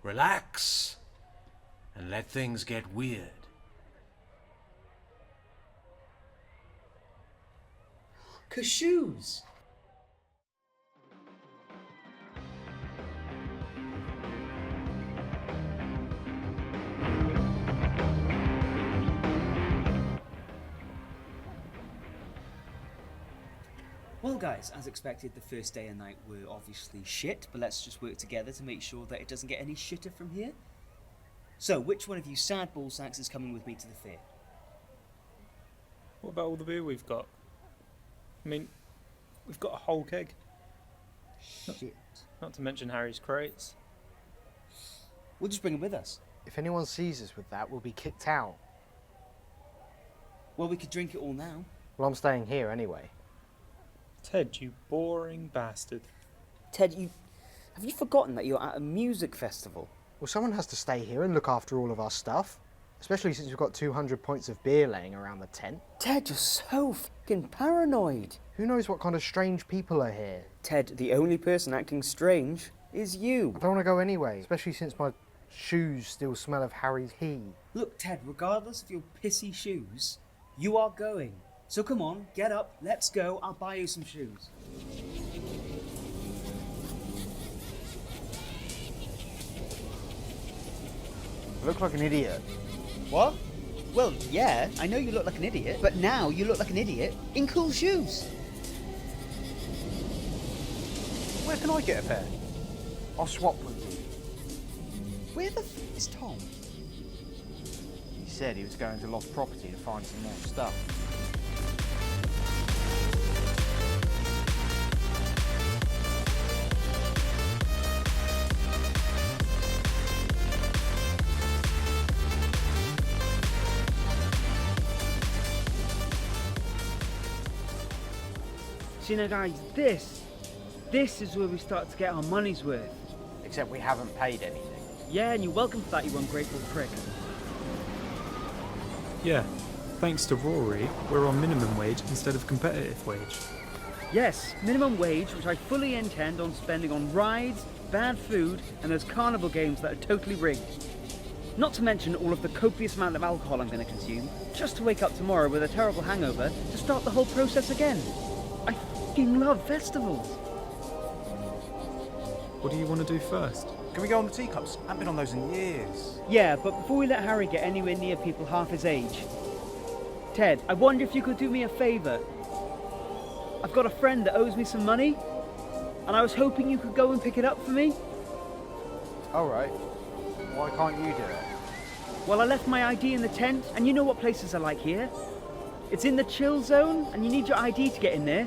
relax, and let things get weird. Cashews! Well guys, as expected, the first day and night were obviously shit, but let's just work together to make sure that it doesn't get any shitter from here. So, which one of you sad ballsacks is coming with me to the fair? What about all the beer we've got? I mean, we've got a whole keg. Shit. Not to mention Harry's crates. We'll just bring them with us. If anyone sees us with that, we'll be kicked out. Well, we could drink it all now. Well, I'm staying here anyway. Ted, you boring bastard. Ted, have you forgotten that you're at a music festival? Well, someone has to stay here and look after all of our stuff. Especially since we've got 200 points of beer laying around the tent. Ted, you're so fucking paranoid. Who knows what kind of strange people are here? Ted, the only person acting strange is you. I don't want to go anyway, especially since my shoes still smell of Harry's pee. Look, Ted, regardless of your pissy shoes, you are going. So come on, get up, let's go, I'll buy you some shoes. I look like an idiot. What? Well, yeah, I know you look like an idiot, but now you look like an idiot in cool shoes. Where can I get a pair? I'll swap with you. Where the f is Tom? He said he was going to lost property to find some more stuff. So, you know, guys, this is where we start to get our money's worth. Except we haven't paid anything. Yeah, and you're welcome for that, you ungrateful prick. Yeah, thanks to Rory, we're on minimum wage instead of competitive wage. Yes, minimum wage, which I fully intend on spending on rides, bad food, and those carnival games that are totally rigged. Not to mention all of the copious amount of alcohol I'm going to consume, just to wake up tomorrow with a terrible hangover to start the whole process again. I f***ing love festivals. What do you want to do first? Can we go on the teacups? I haven't been on those in years. Yeah, but before we let Harry get anywhere near people half his age, Ted, I wonder if you could do me a favour. I've got a friend that owes me some money, and I was hoping you could go and pick it up for me. Alright. Why can't you do it? Well, I left my ID in the tent, and you know what places are like here. It's in the chill zone, and you need your ID to get in there.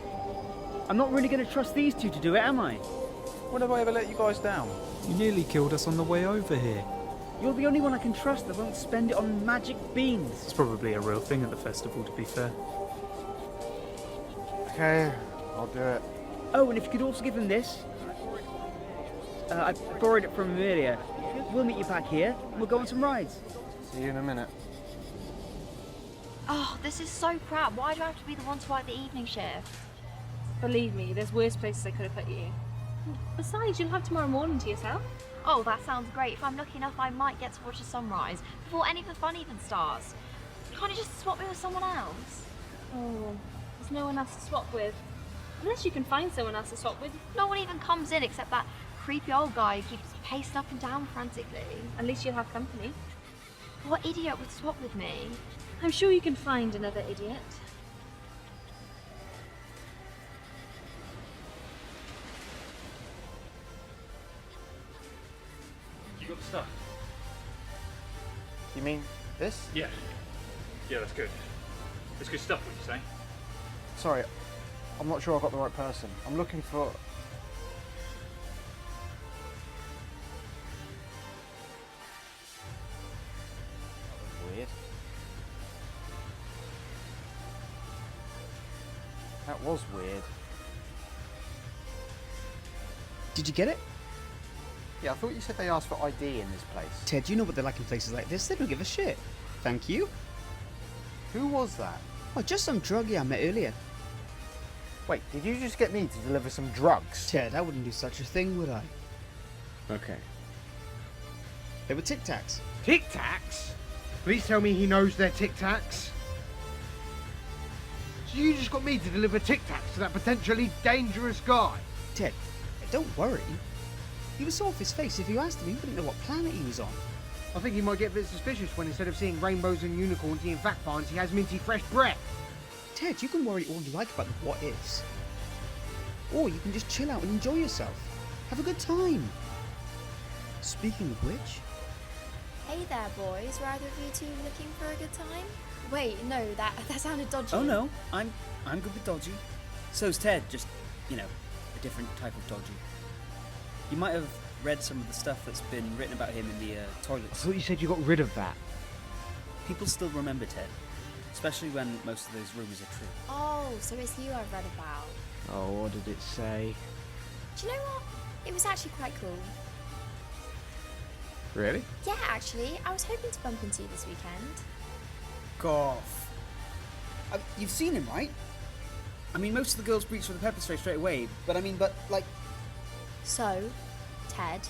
I'm not really going to trust these two to do it, am I? When have I ever let you guys down? You nearly killed us on the way over here. You're the only one I can trust that won't spend it on magic beans. It's probably a real thing at the festival, to be fair. Okay, I'll do it. Oh, and if you could also give him this. I borrowed it from him earlier. We'll meet you back here, and we'll go on some rides. See you in a minute. Oh, this is so crap. Why do I have to be the one to work the evening shift? Believe me, there's worse places I could have put you. Besides, you'll have tomorrow morning to yourself. Oh, that sounds great. If I'm lucky enough, I might get to watch the sunrise before any of the fun even starts. Can't you just swap me with someone else? Oh, there's no one else to swap with. Unless you can find someone else to swap with. No one even comes in except that creepy old guy who keeps pacing up and down frantically. At least you'll have company. What idiot would swap with me? I'm sure you can find another idiot. You got the stuff? You mean this? Yeah. Yeah, that's good. That's good stuff, would you say? Sorry, I'm not sure I got the right person. I'm looking for... Weird. That was weird. Did you get it? Yeah, I thought you said they asked for ID in this place. Ted, you know what they're like in places like this? They don't give a shit. Thank you. Who was that? Oh, just some druggie I met earlier. Wait, did you just get me to deliver some drugs? Ted, I wouldn't do such a thing, would I? Okay. They were Tic Tacs. Tic Tacs? Please tell me he knows they're Tic Tacs. So you just got me to deliver Tic Tacs to that potentially dangerous guy? Ted, don't worry. He was so off his face, if you asked him, he wouldn't know what planet he was on. I think he might get a bit suspicious when instead of seeing rainbows and unicorns, he in fact finds he has minty fresh breath. Ted, you can worry all you like about the what ifs. Or you can just chill out and enjoy yourself. Have a good time. Speaking of which... Hey there, boys. Were either of you two looking for a good time? Wait, no, that sounded dodgy. Oh no, I'm good with dodgy. So's Ted, just, you know, a different type of dodgy. You might have read some of the stuff that's been written about him in the toilets. I thought you said you got rid of that. People still remember Ted, especially when most of those rumours are true. Oh, so it's you I've read about. Oh, what did it say? Do you know what? It was actually quite cool. Really? Yeah, actually, I was hoping to bump into you this weekend. Goff. You've seen him, right? I mean, most of the girls reach for the pepper spray straight away, but like... So, Ted,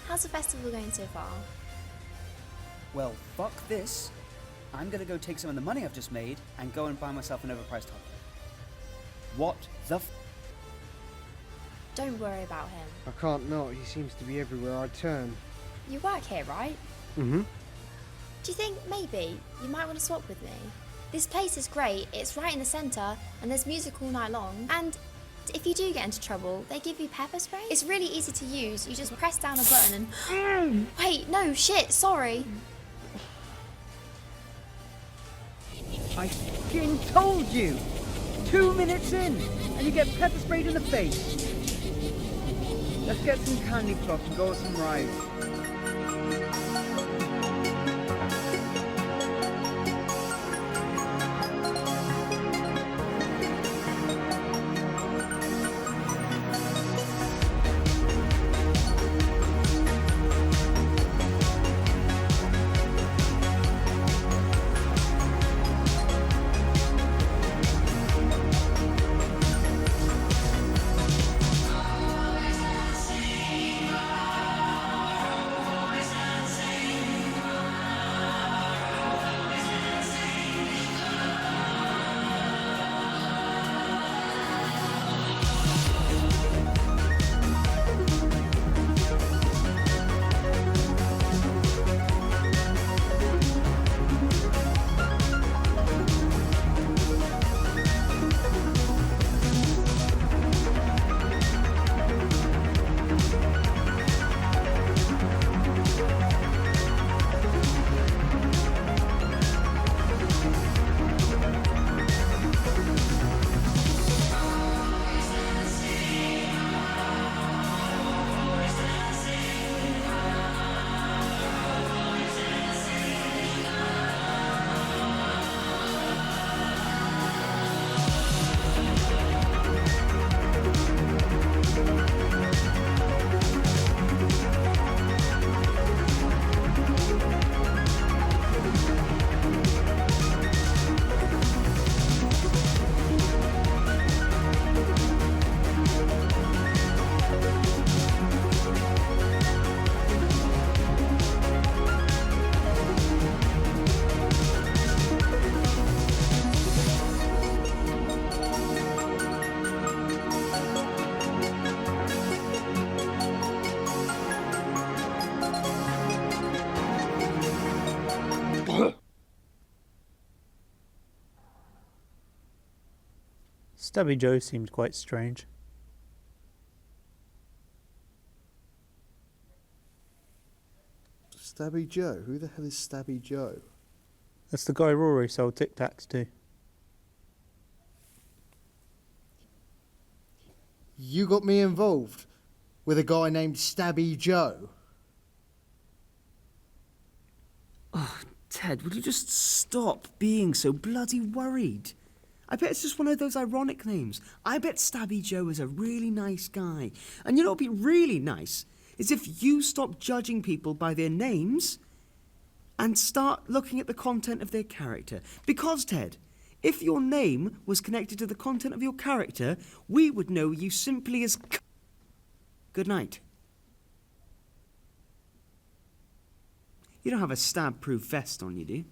how's the festival going so far? Well, fuck this. I'm gonna go take some of the money I've just made and go and buy myself an overpriced hot dog. What the f... Don't worry about him. I can't not. He seems to be everywhere I turn. You work here, right? Mm-hmm. Do you think maybe you might want to swap with me? This place is great, it's right in the centre, and there's music all night long. And if you do get into trouble, they give you pepper spray. It's really easy to use. You just press down a button and... Wait, no, shit, sorry. I f***ing told you! 2 minutes in, and you get pepper sprayed in the face. Let's get some candy floss and go on some rides. Stabby Joe seemed quite strange. Stabby Joe? Who the hell is Stabby Joe? That's the guy Rory sold Tic Tacs to. You got me involved with a guy named Stabby Joe? Oh, Ted, would you just stop being so bloody worried? I bet it's just one of those ironic names. I bet Stabby Joe is a really nice guy. And you know what would be really nice? Is if you stop judging people by their names and start looking at the content of their character. Because, Ted, if your name was connected to the content of your character, we would know you simply as... Good night. You don't have a stab-proof vest on you, do you?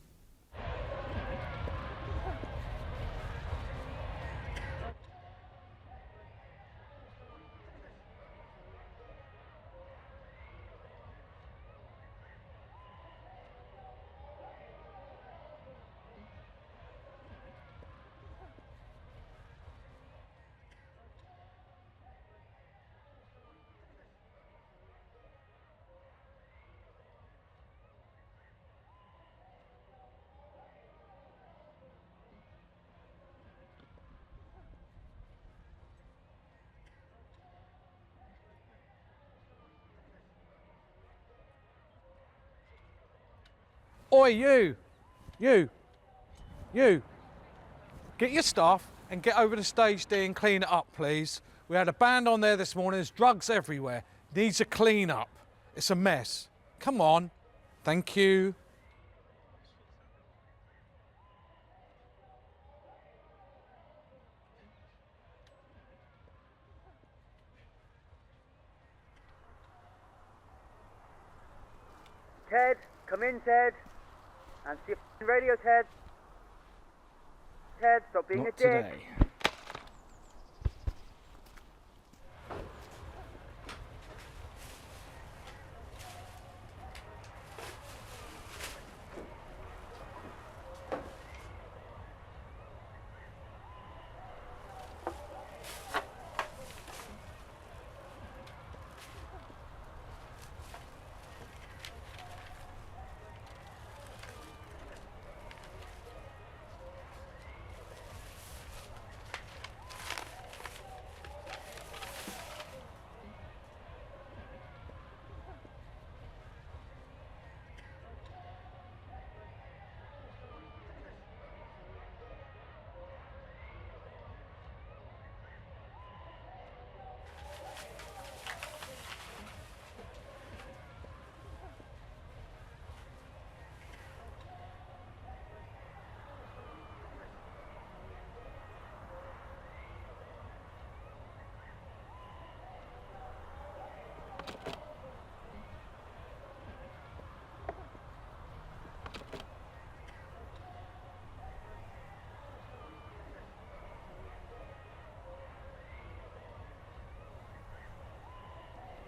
Oi, you! You! Get your stuff and get over to stage D and clean it up, please. We had a band on there this morning, there's drugs everywhere. Needs a clean up. It's a mess. Come on. Thank you. Ted, come in, Ted. And see your radio, Ted. Ted, stop being a dick.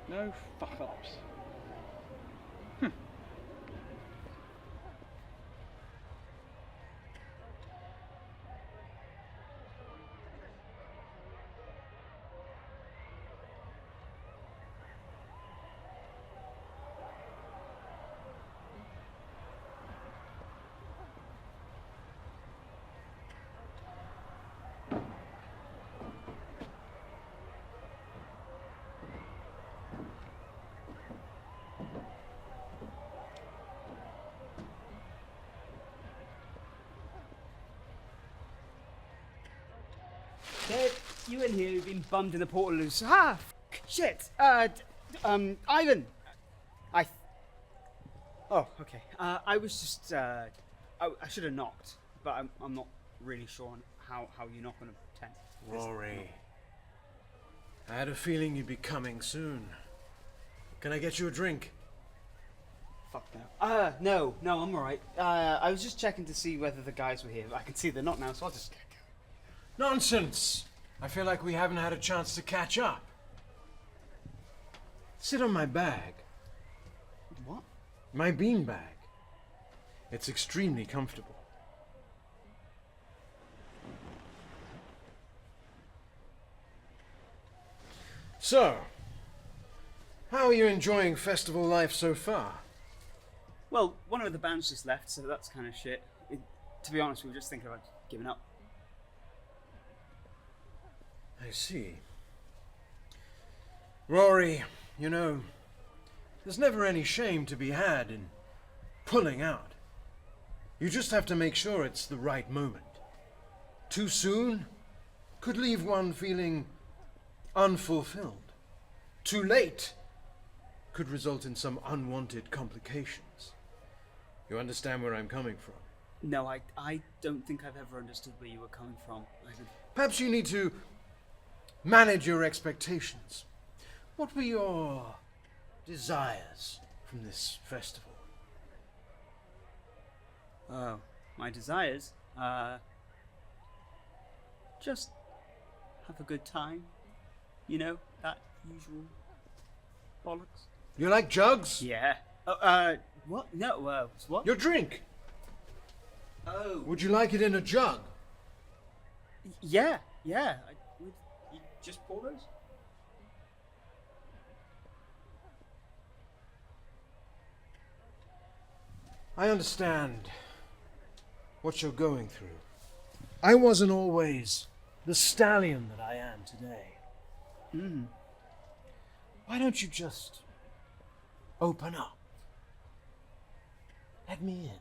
No fuck-ups. Ted, you in here who've been bummed in the portal loose. Shit. Ivan. Oh, okay. I was just, I should have knocked, but I'm not really sure on how you knock on a tent. Rory, I had a feeling you'd be coming soon. Can I get you a drink? Fuck no. No, I'm alright. I was just checking to see whether the guys were here. I can see they're not now, so I'll just... Nonsense! I feel like we haven't had a chance to catch up. Sit on my bag. What? My bean bag. It's extremely comfortable. So, how are you enjoying festival life so far? Well, one of the bands just left, so that's kind of shit. To be honest, we were just thinking about giving up. I see. Rory, you know, there's never any shame to be had in pulling out. You just have to make sure it's the right moment. Too soon could leave one feeling unfulfilled. Too late could result in some unwanted complications. You understand where I'm coming from? No, I don't think I've ever understood where you were coming from. Perhaps you need to manage your expectations. What were your desires from this festival? Oh, my desires? Just have a good time. You know, that usual bollocks. You like jugs? Yeah. What? No, what? Your drink. Oh. Would you like it in a jug? Yeah. Would you just pour those? I understand what you're going through. I wasn't always the stallion that I am today. Why don't you just open up? Let me in.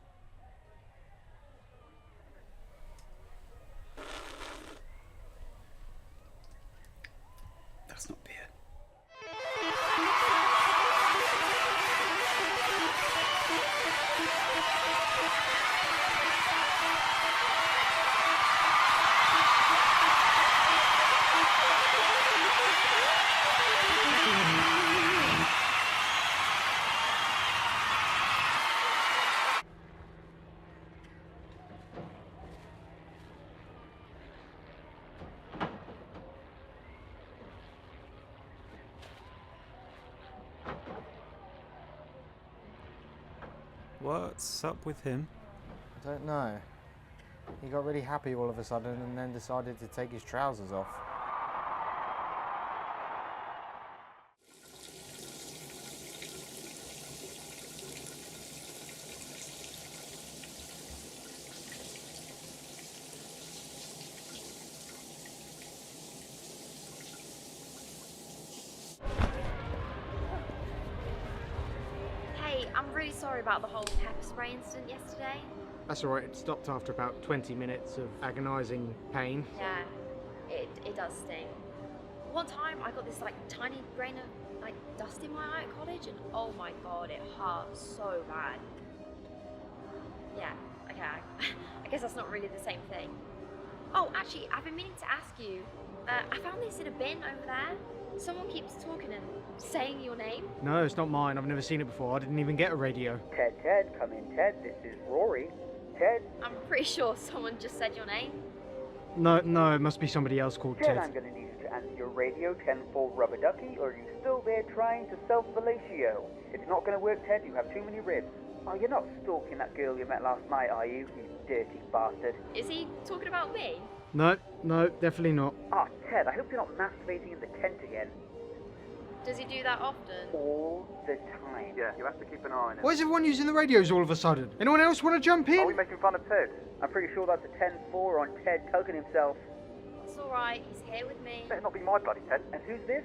What's up with him? I don't know. He got really happy all of a sudden and then decided to take his trousers off. Hey, I'm really sorry about the whole pepper spray incident yesterday. That's alright, it stopped after about 20 minutes of agonising pain. Yeah, it does sting. One time I got this like tiny grain of like dust in my eye at college and oh my god, it hurt so bad. Yeah, okay, I guess that's not really the same thing. Oh, actually, I've been meaning to ask you, I found this in a bin over there. Someone keeps talking and saying your name. No, it's not mine. I've never seen it before. I didn't even get a radio. Ted, come in, Ted. This is Rory. Ted. I'm pretty sure someone just said your name. No, it must be somebody else called Ted, Ted. I'm going to need you to answer your radio 10-4 rubber ducky, or are you still there trying to self-fellatio? It's not going to work, Ted. You have too many ribs. Oh, you're not stalking that girl you met last night, are you? You dirty bastard. Is he talking about me? No, definitely not. Ah, Ted, I hope you're not masturbating in the tent again. Does he do that often? All the time. Yeah, you have to keep an eye on it. Why is everyone using the radios all of a sudden? Anyone else want to jump in? Are we making fun of Ted? I'm pretty sure that's a 10-4 on Ted tugging himself. It's alright, he's here with me. Better not be my bloody Ted. And who's this?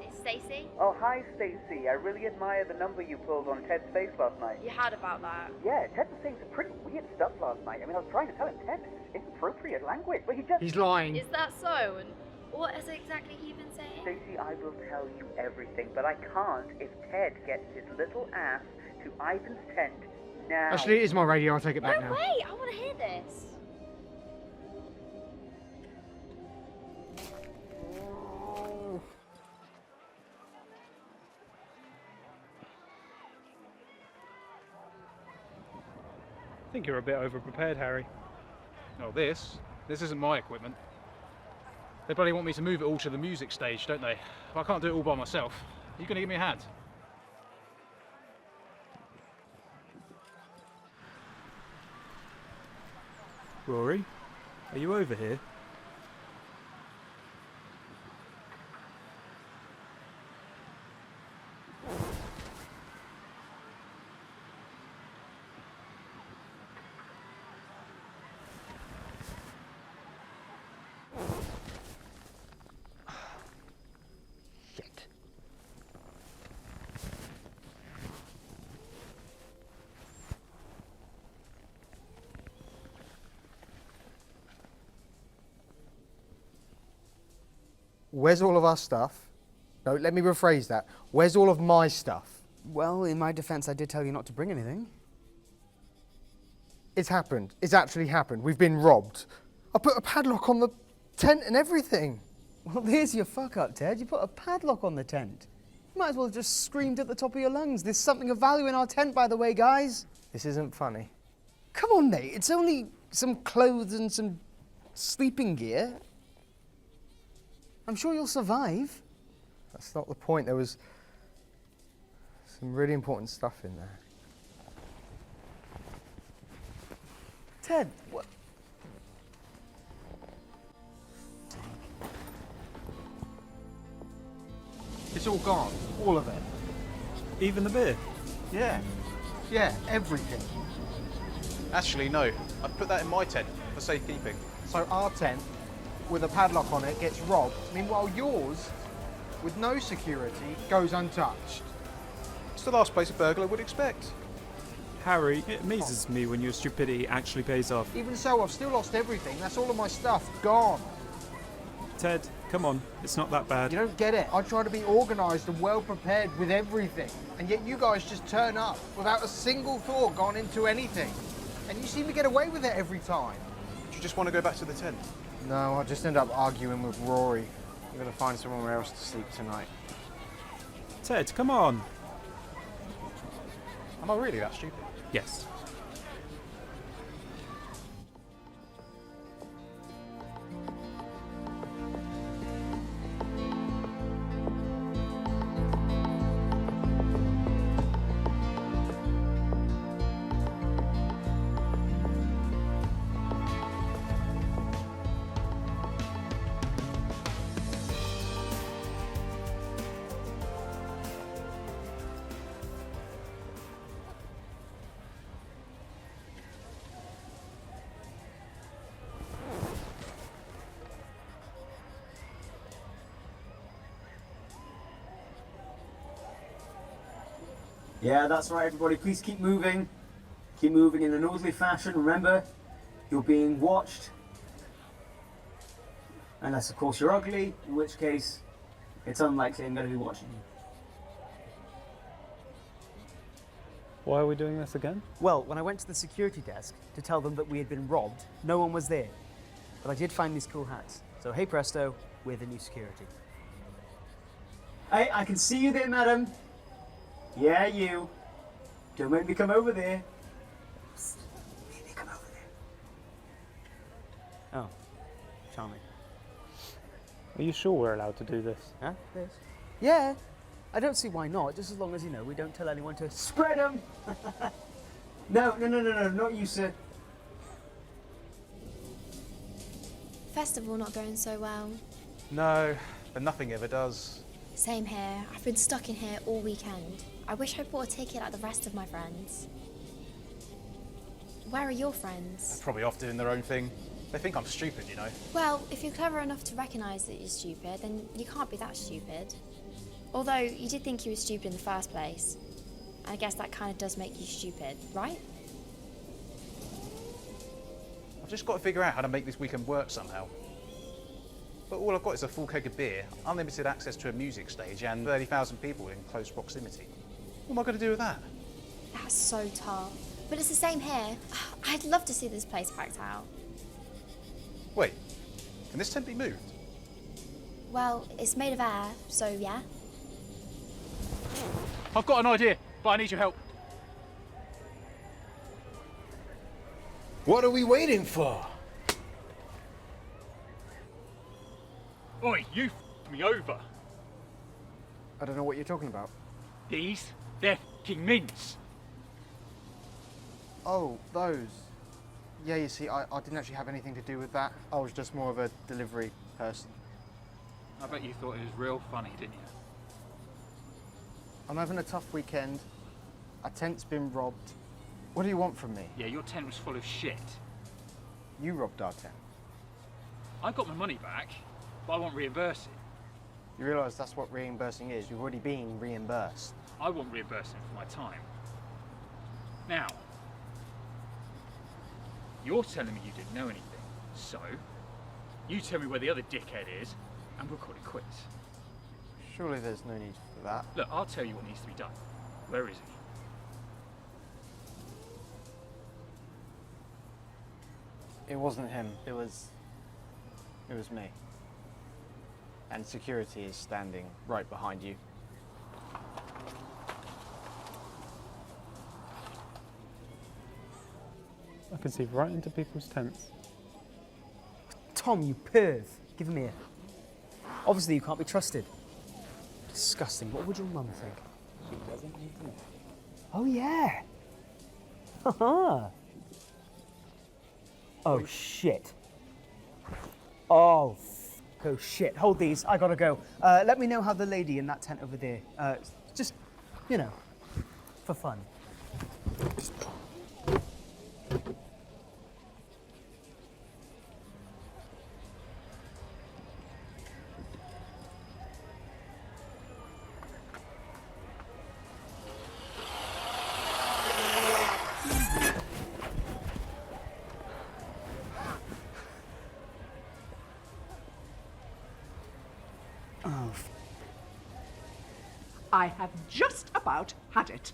It's Stacey. Oh, hi, Stacey. I really admire the number you pulled on Ted's face last night. You heard about that? Yeah, Ted was saying some pretty weird stuff last night. I mean, I was trying to tell him, Ted, this is inappropriate language, but he just... He's lying. Is that so? And what has exactly he been saying? Stacey, I will tell you everything, but I can't if Ted gets his little ass to Ivan's tent now. Actually, it is my radio. I'll take it back No now. way! I want to hear this. I think you're a bit overprepared, Harry. Oh, this isn't my equipment. They bloody want me to move it all to the music stage, don't they? But I can't do it all by myself. Are you going to give me a hand? Rory, are you over here? Where's all of our stuff? No, let me rephrase that. Where's all of my stuff? Well, in my defense, I did tell you not to bring anything. It's happened. It's actually happened. We've been robbed. I put a padlock on the tent and everything. Well, there's your fuck up, Ted. You put a padlock on the tent. You might as well have just screamed at the top of your lungs. There's something of value in our tent, by the way, guys. This isn't funny. Come on, mate. It's only some clothes and some sleeping gear. I'm sure you'll survive. That's not the point. There was some really important stuff in there. Ted, what? It's all gone. All of it. Even the beer? Yeah. Yeah, everything. Actually, no. I put that in my tent for safekeeping. So our tent, with a padlock on it, gets robbed. Meanwhile, yours, with no security, goes untouched. It's the last place a burglar would expect. Harry, it amazes me when your stupidity actually pays off. Even so, I've still lost everything. That's all of my stuff gone. Ted, come on. It's not that bad. You don't get it. I try to be organised and well prepared with everything. And yet you guys just turn up without a single thought gone into anything. And you seem to get away with it every time. Do you just want to go back to the tent? No, I just end up arguing with Rory. I'm going to find somewhere else to sleep tonight. Ted, come on. Am I really that stupid? Yes. Yeah, that's right, everybody. Please keep moving. Keep moving in an orderly fashion. Remember, you're being watched. Unless, of course, you're ugly, in which case, it's unlikely I'm going to be watching you. Why are we doing this again? Well, when I went to the security desk to tell them that we had been robbed, no one was there. But I did find these cool hats. So hey presto, we're the new security. Hey, I can see you there, madam. Yeah, you. Don't make me come over there. Psst. Make me come over there. Oh, charming. Are you sure we're allowed to do this? Huh? This? Yeah. I don't see why not, just as long as, we don't tell anyone to spread them. No, not you, sir. Festival not going so well. No, but nothing ever does. Same here. I've been stuck in here all weekend. I wish I bought a ticket like the rest of my friends. Where are your friends? They're probably off doing their own thing. They think I'm stupid, you know. Well, if you're clever enough to recognise that you're stupid, then you can't be that stupid. Although, you did think you were stupid in the first place. I guess that kind of does make you stupid, right? I've just got to figure out how to make this weekend work somehow. But all I've got is a full keg of beer, unlimited access to a music stage, and 30,000 people in close proximity. What am I going to do with that? That's so tough. But it's the same here. I'd love to see this place packed out. Wait, can this tent be moved? Well, it's made of air, so yeah. I've got an idea, but I need your help. What are we waiting for? Oi, you f***ed me over. I don't know what you're talking about. They're f***ing mints. Oh, those. Yeah, you see, I didn't actually have anything to do with that. I was just more of a delivery person. I bet you thought it was real funny, didn't you? I'm having a tough weekend. Our tent's been robbed. What do you want from me? Yeah, your tent was full of shit. You robbed our tent. I got my money back, but I want reimbursing. You realise that's what reimbursing is. You've already been reimbursed. I want reimbursing for my time. Now, you're telling me you didn't know anything, so you tell me where the other dickhead is, and we'll call it quits. Surely there's no need for that. Look, I'll tell you what needs to be done. Where is he? It wasn't him. It was me. And security is standing right behind you. I can see right into people's tents. Tom, you perv. Give him here. Obviously, you can't be trusted. Disgusting. What would your mum think? She doesn't need to know. Oh, yeah. Haha. Oh, shit. Oh, oh, shit. Hold these. I gotta go. Let me know how the lady in that tent over there. Just, for fun. I have just about had it.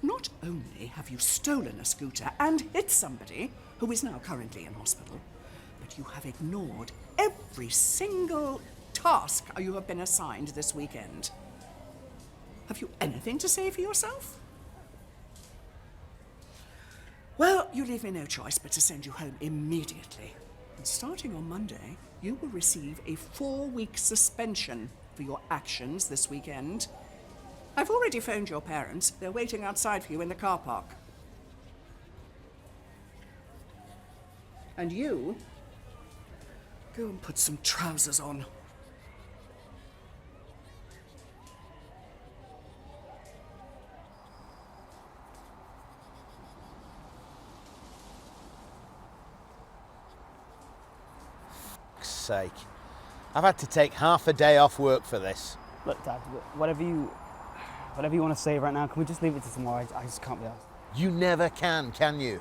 Not only have you stolen a scooter and hit somebody, who is now currently in hospital, but you have ignored every single task you have been assigned this weekend. Have you anything to say for yourself? Well, you leave me no choice but to send you home immediately. And starting on Monday, you will receive a 4-week suspension for your actions this weekend. I've already phoned your parents. They're waiting outside for you in the car park. And you, go and put some trousers on. For fuck's sake. I've had to take half a day off work for this. Look, Dad, whatever you whatever you want to say right now, can we just leave it to tomorrow? I just can't be asked. You never can you?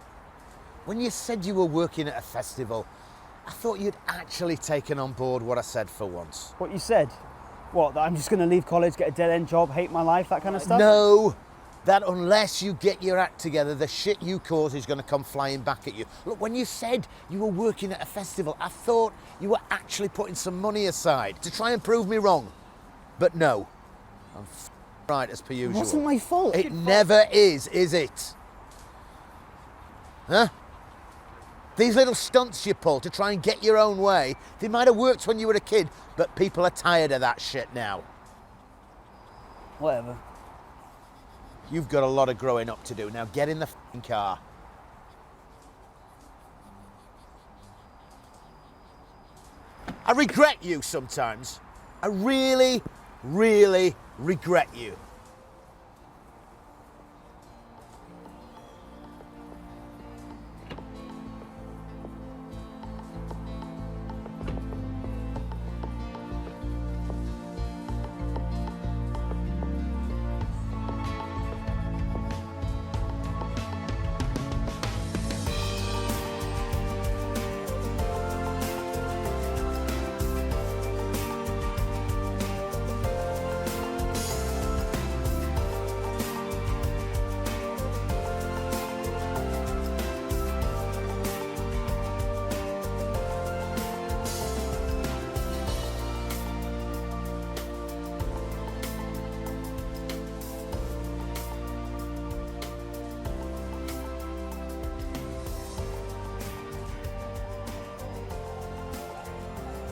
When you said you were working at a festival, I thought you'd actually taken on board what I said for once. What you said? What, that I'm just going to leave college, get a dead-end job, hate my life, that kind of stuff? No, that unless you get your act together, the shit you cause is going to come flying back at you. Look, when you said you were working at a festival, I thought you were actually putting some money aside to try and prove me wrong. But no, I'm right as per usual. It wasn't my fault. It never is it? Huh? These little stunts you pull to try and get your own way, they might have worked when you were a kid, but people are tired of that shit now. Whatever. You've got a lot of growing up to do. Now get in the car. I regret you sometimes. I really, really regret you.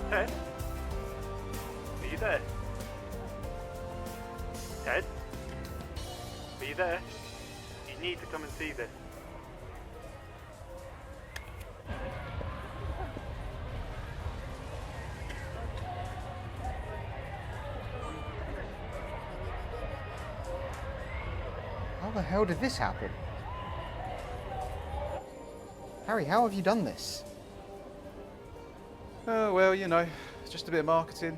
Ted? Are you there? Ted? Are you there? You need to come and see this. How the hell did this happen? Harry, how have you done this? Oh, well, you know, just a bit of marketing,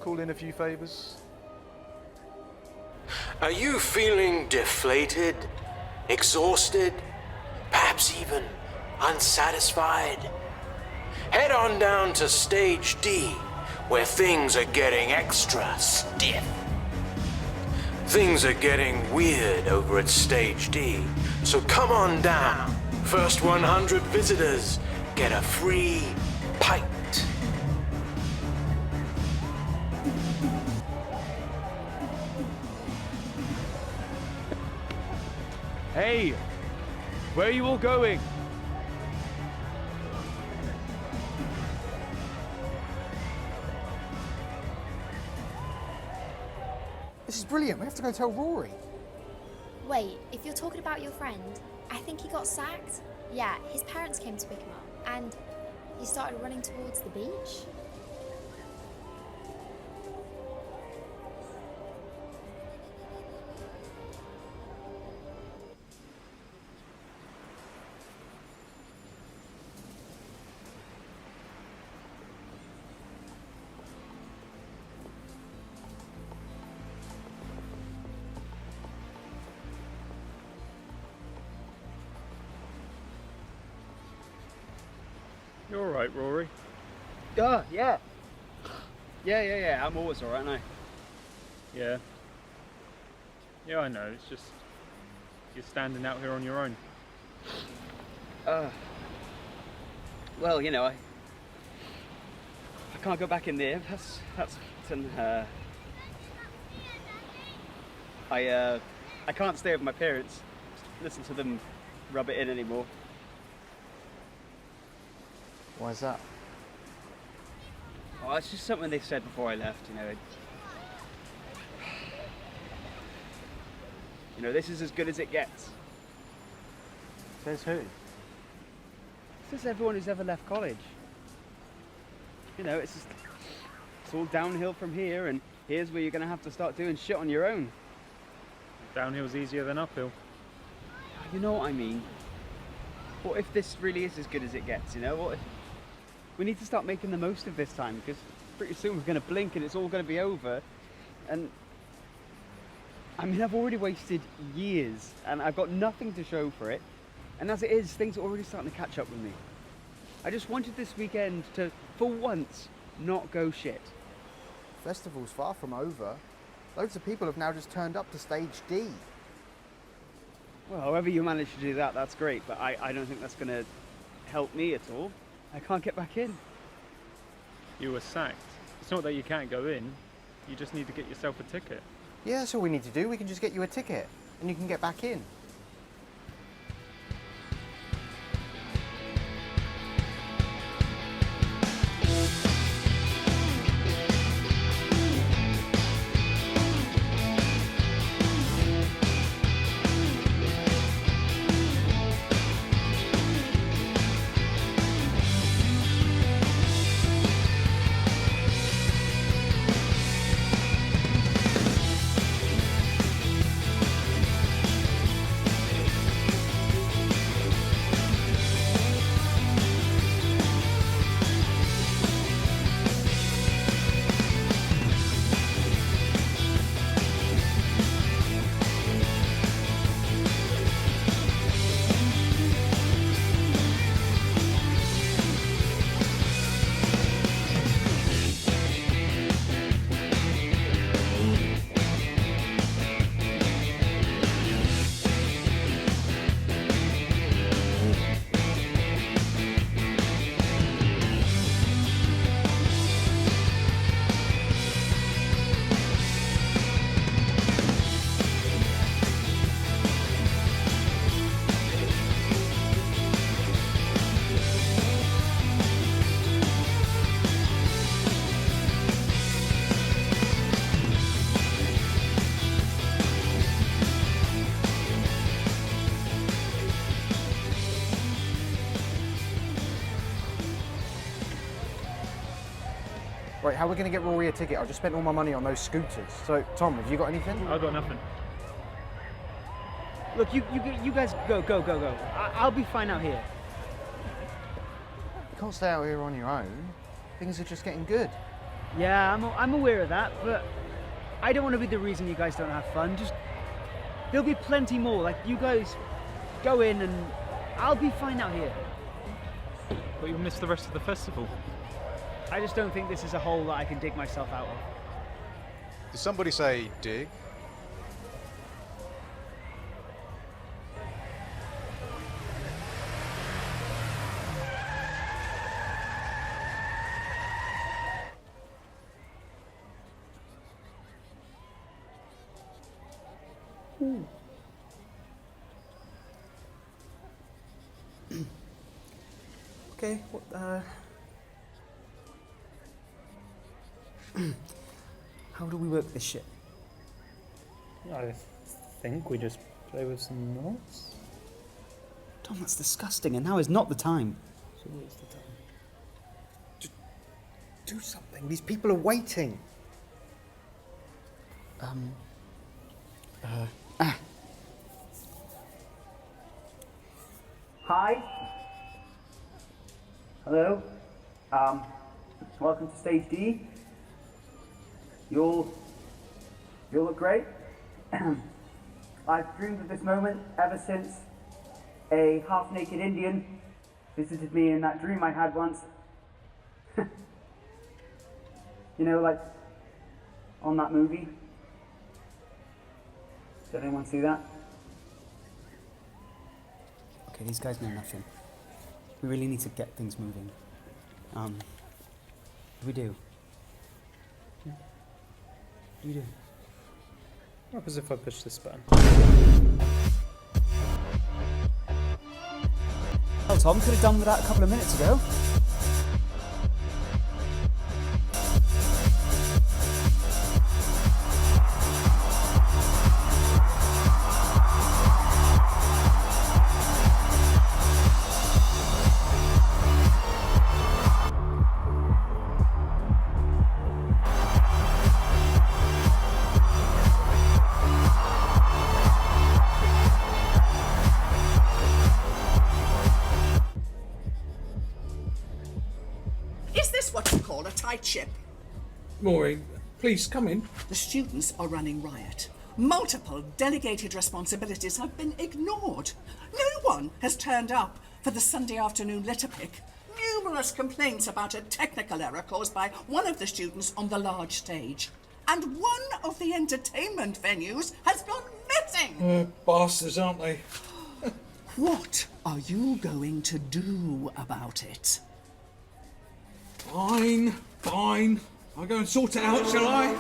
call in a few favours. Are you feeling deflated, exhausted, perhaps even unsatisfied? Head on down to Stage D, where things are getting extra stiff. Things are getting weird over at Stage D, so come on down. First 100 visitors get a free pint. Hey, where are you all going? This is brilliant. We have to go tell Rory. Wait, if you're talking about your friend, I think he got sacked. Yeah, his parents came to pick him up, and he started running towards the beach. You're all right, Rory. Yeah. Yeah. I'm always alright, aren't I? Yeah. Yeah, I know. It's just you're standing out here on your own. Well, you know, I can't go back in there. That's I can't stay with my parents. Listen to them rub it in anymore. Why is that? Oh, it's just something they said before I left, you know. You know, this is as good as it gets. Says who? Says everyone who's ever left college. You know, it's all downhill from here, and here's where you're going to have to start doing shit on your own. Downhill's easier than uphill. You know what I mean? What if this really is as good as it gets, you know? What if we need to start making the most of this time, because pretty soon we're going to blink and it's all going to be over. And I mean, I've already wasted years, and I've got nothing to show for it. And as it is, things are already starting to catch up with me. I just wanted this weekend to, for once, not go shit. Festival's far from over. Loads of people have now just turned up to stage D. Well, however you manage to do that, that's great, but I don't think that's going to help me at all. I can't get back in. You were sacked. It's not that you can't go in, you just need to get yourself a ticket. Yeah, that's all we need to do. We can just get you a ticket, and you can get back in. Right, how are we going to get Rory a ticket? I just spent all my money on those scooters. So, Tom, have you got anything? I've got nothing. Look, you guys go. I'll be fine out here. You can't stay out here on your own. Things are just getting good. Yeah, I'm aware of that, but I don't want to be the reason you guys don't have fun. Just, there'll be plenty more. Like, you guys go in and I'll be fine out here. But you'll miss the rest of the festival. I just don't think this is a hole that I can dig myself out of. Did somebody say dig? Okay, how do we work this shit? I think we just play with some notes. Tom, that's disgusting, and now is not the time. So what's the time? Just do something. These people are waiting. Hi. Hello. Welcome to stage D. You'll look great. I've dreamed of this moment ever since a half-naked Indian visited me in that dream I had once. You know, like on that movie. Did anyone see that? Okay, these guys know nothing. We really need to get things moving. We do. Yeah. You do. What happens if I push this button? Oh, Tom, could have done with that a couple of minutes ago. Tight ship. Maureen, please come in. The students are running riot. Multiple delegated responsibilities have been ignored. No one has turned up for the Sunday afternoon litter pick. Numerous complaints about a technical error caused by one of the students on the large stage. And one of the entertainment venues has gone missing! Bastards, aren't they? What are you going to do about it? Fine. I'll go and sort it out, shall I?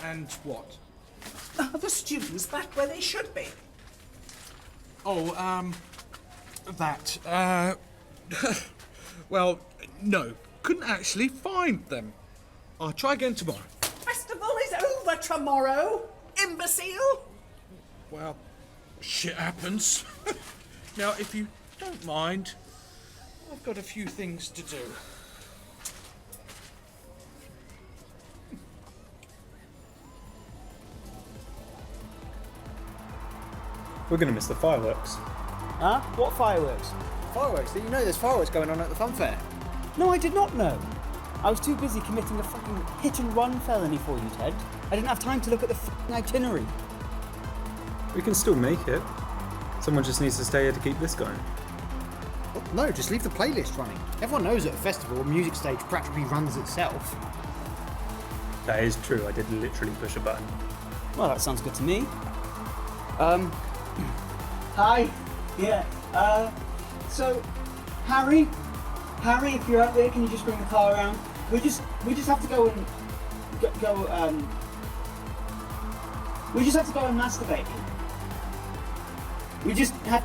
And what? Are the students back where they should be? Oh, that. Well, no. Couldn't actually find them. I'll try again tomorrow. Festival is over tomorrow, imbecile! Well, shit happens. Now, if you don't mind, I've got a few things to do. We're going to miss the fireworks. Huh? What fireworks? Fireworks? Did you know there's fireworks going on at the fun fair? No, I did not know. I was too busy committing a fucking hit-and-run felony for you, Ted. I didn't have time to look at the fucking itinerary. We can still make it. Someone just needs to stay here to keep this going. Well, no, just leave the playlist running. Everyone knows at a festival, a music stage practically runs itself. That is true, I did literally push a button. Well, that sounds good to me. Hi. Yeah. So, Harry, if you're out there, can you just bring the car around? We just have to go and we just have to go and masturbate. We just had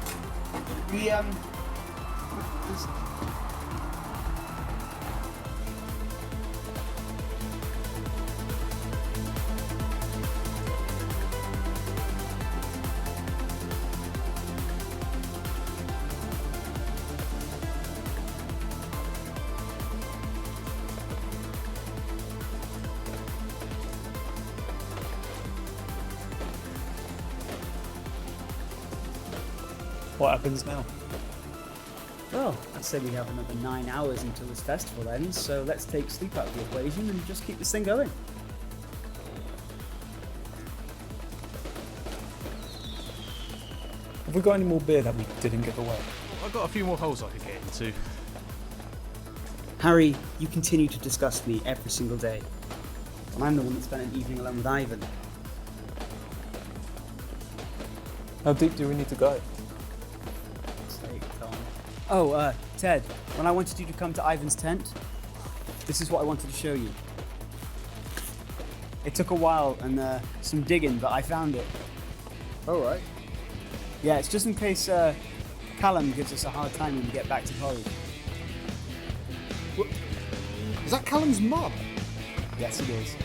What happens now? Well, I'd say we have another 9 hours until this festival ends, so let's take sleep out of the equation and just keep this thing going. Have we got any more beer that we didn't give away? I've got a few more holes I could get into. Harry, you continue to disgust me every single day. And I'm the one that spent an evening alone with Ivan. How deep do we need to go? Oh, Ted, when I wanted you to come to Ivan's tent, this is what I wanted to show you. It took a while and some digging, but I found it. All right. Yeah, it's just in case Callum gives us a hard time when we get back to college. What? Is that Callum's mum? Yes, it is.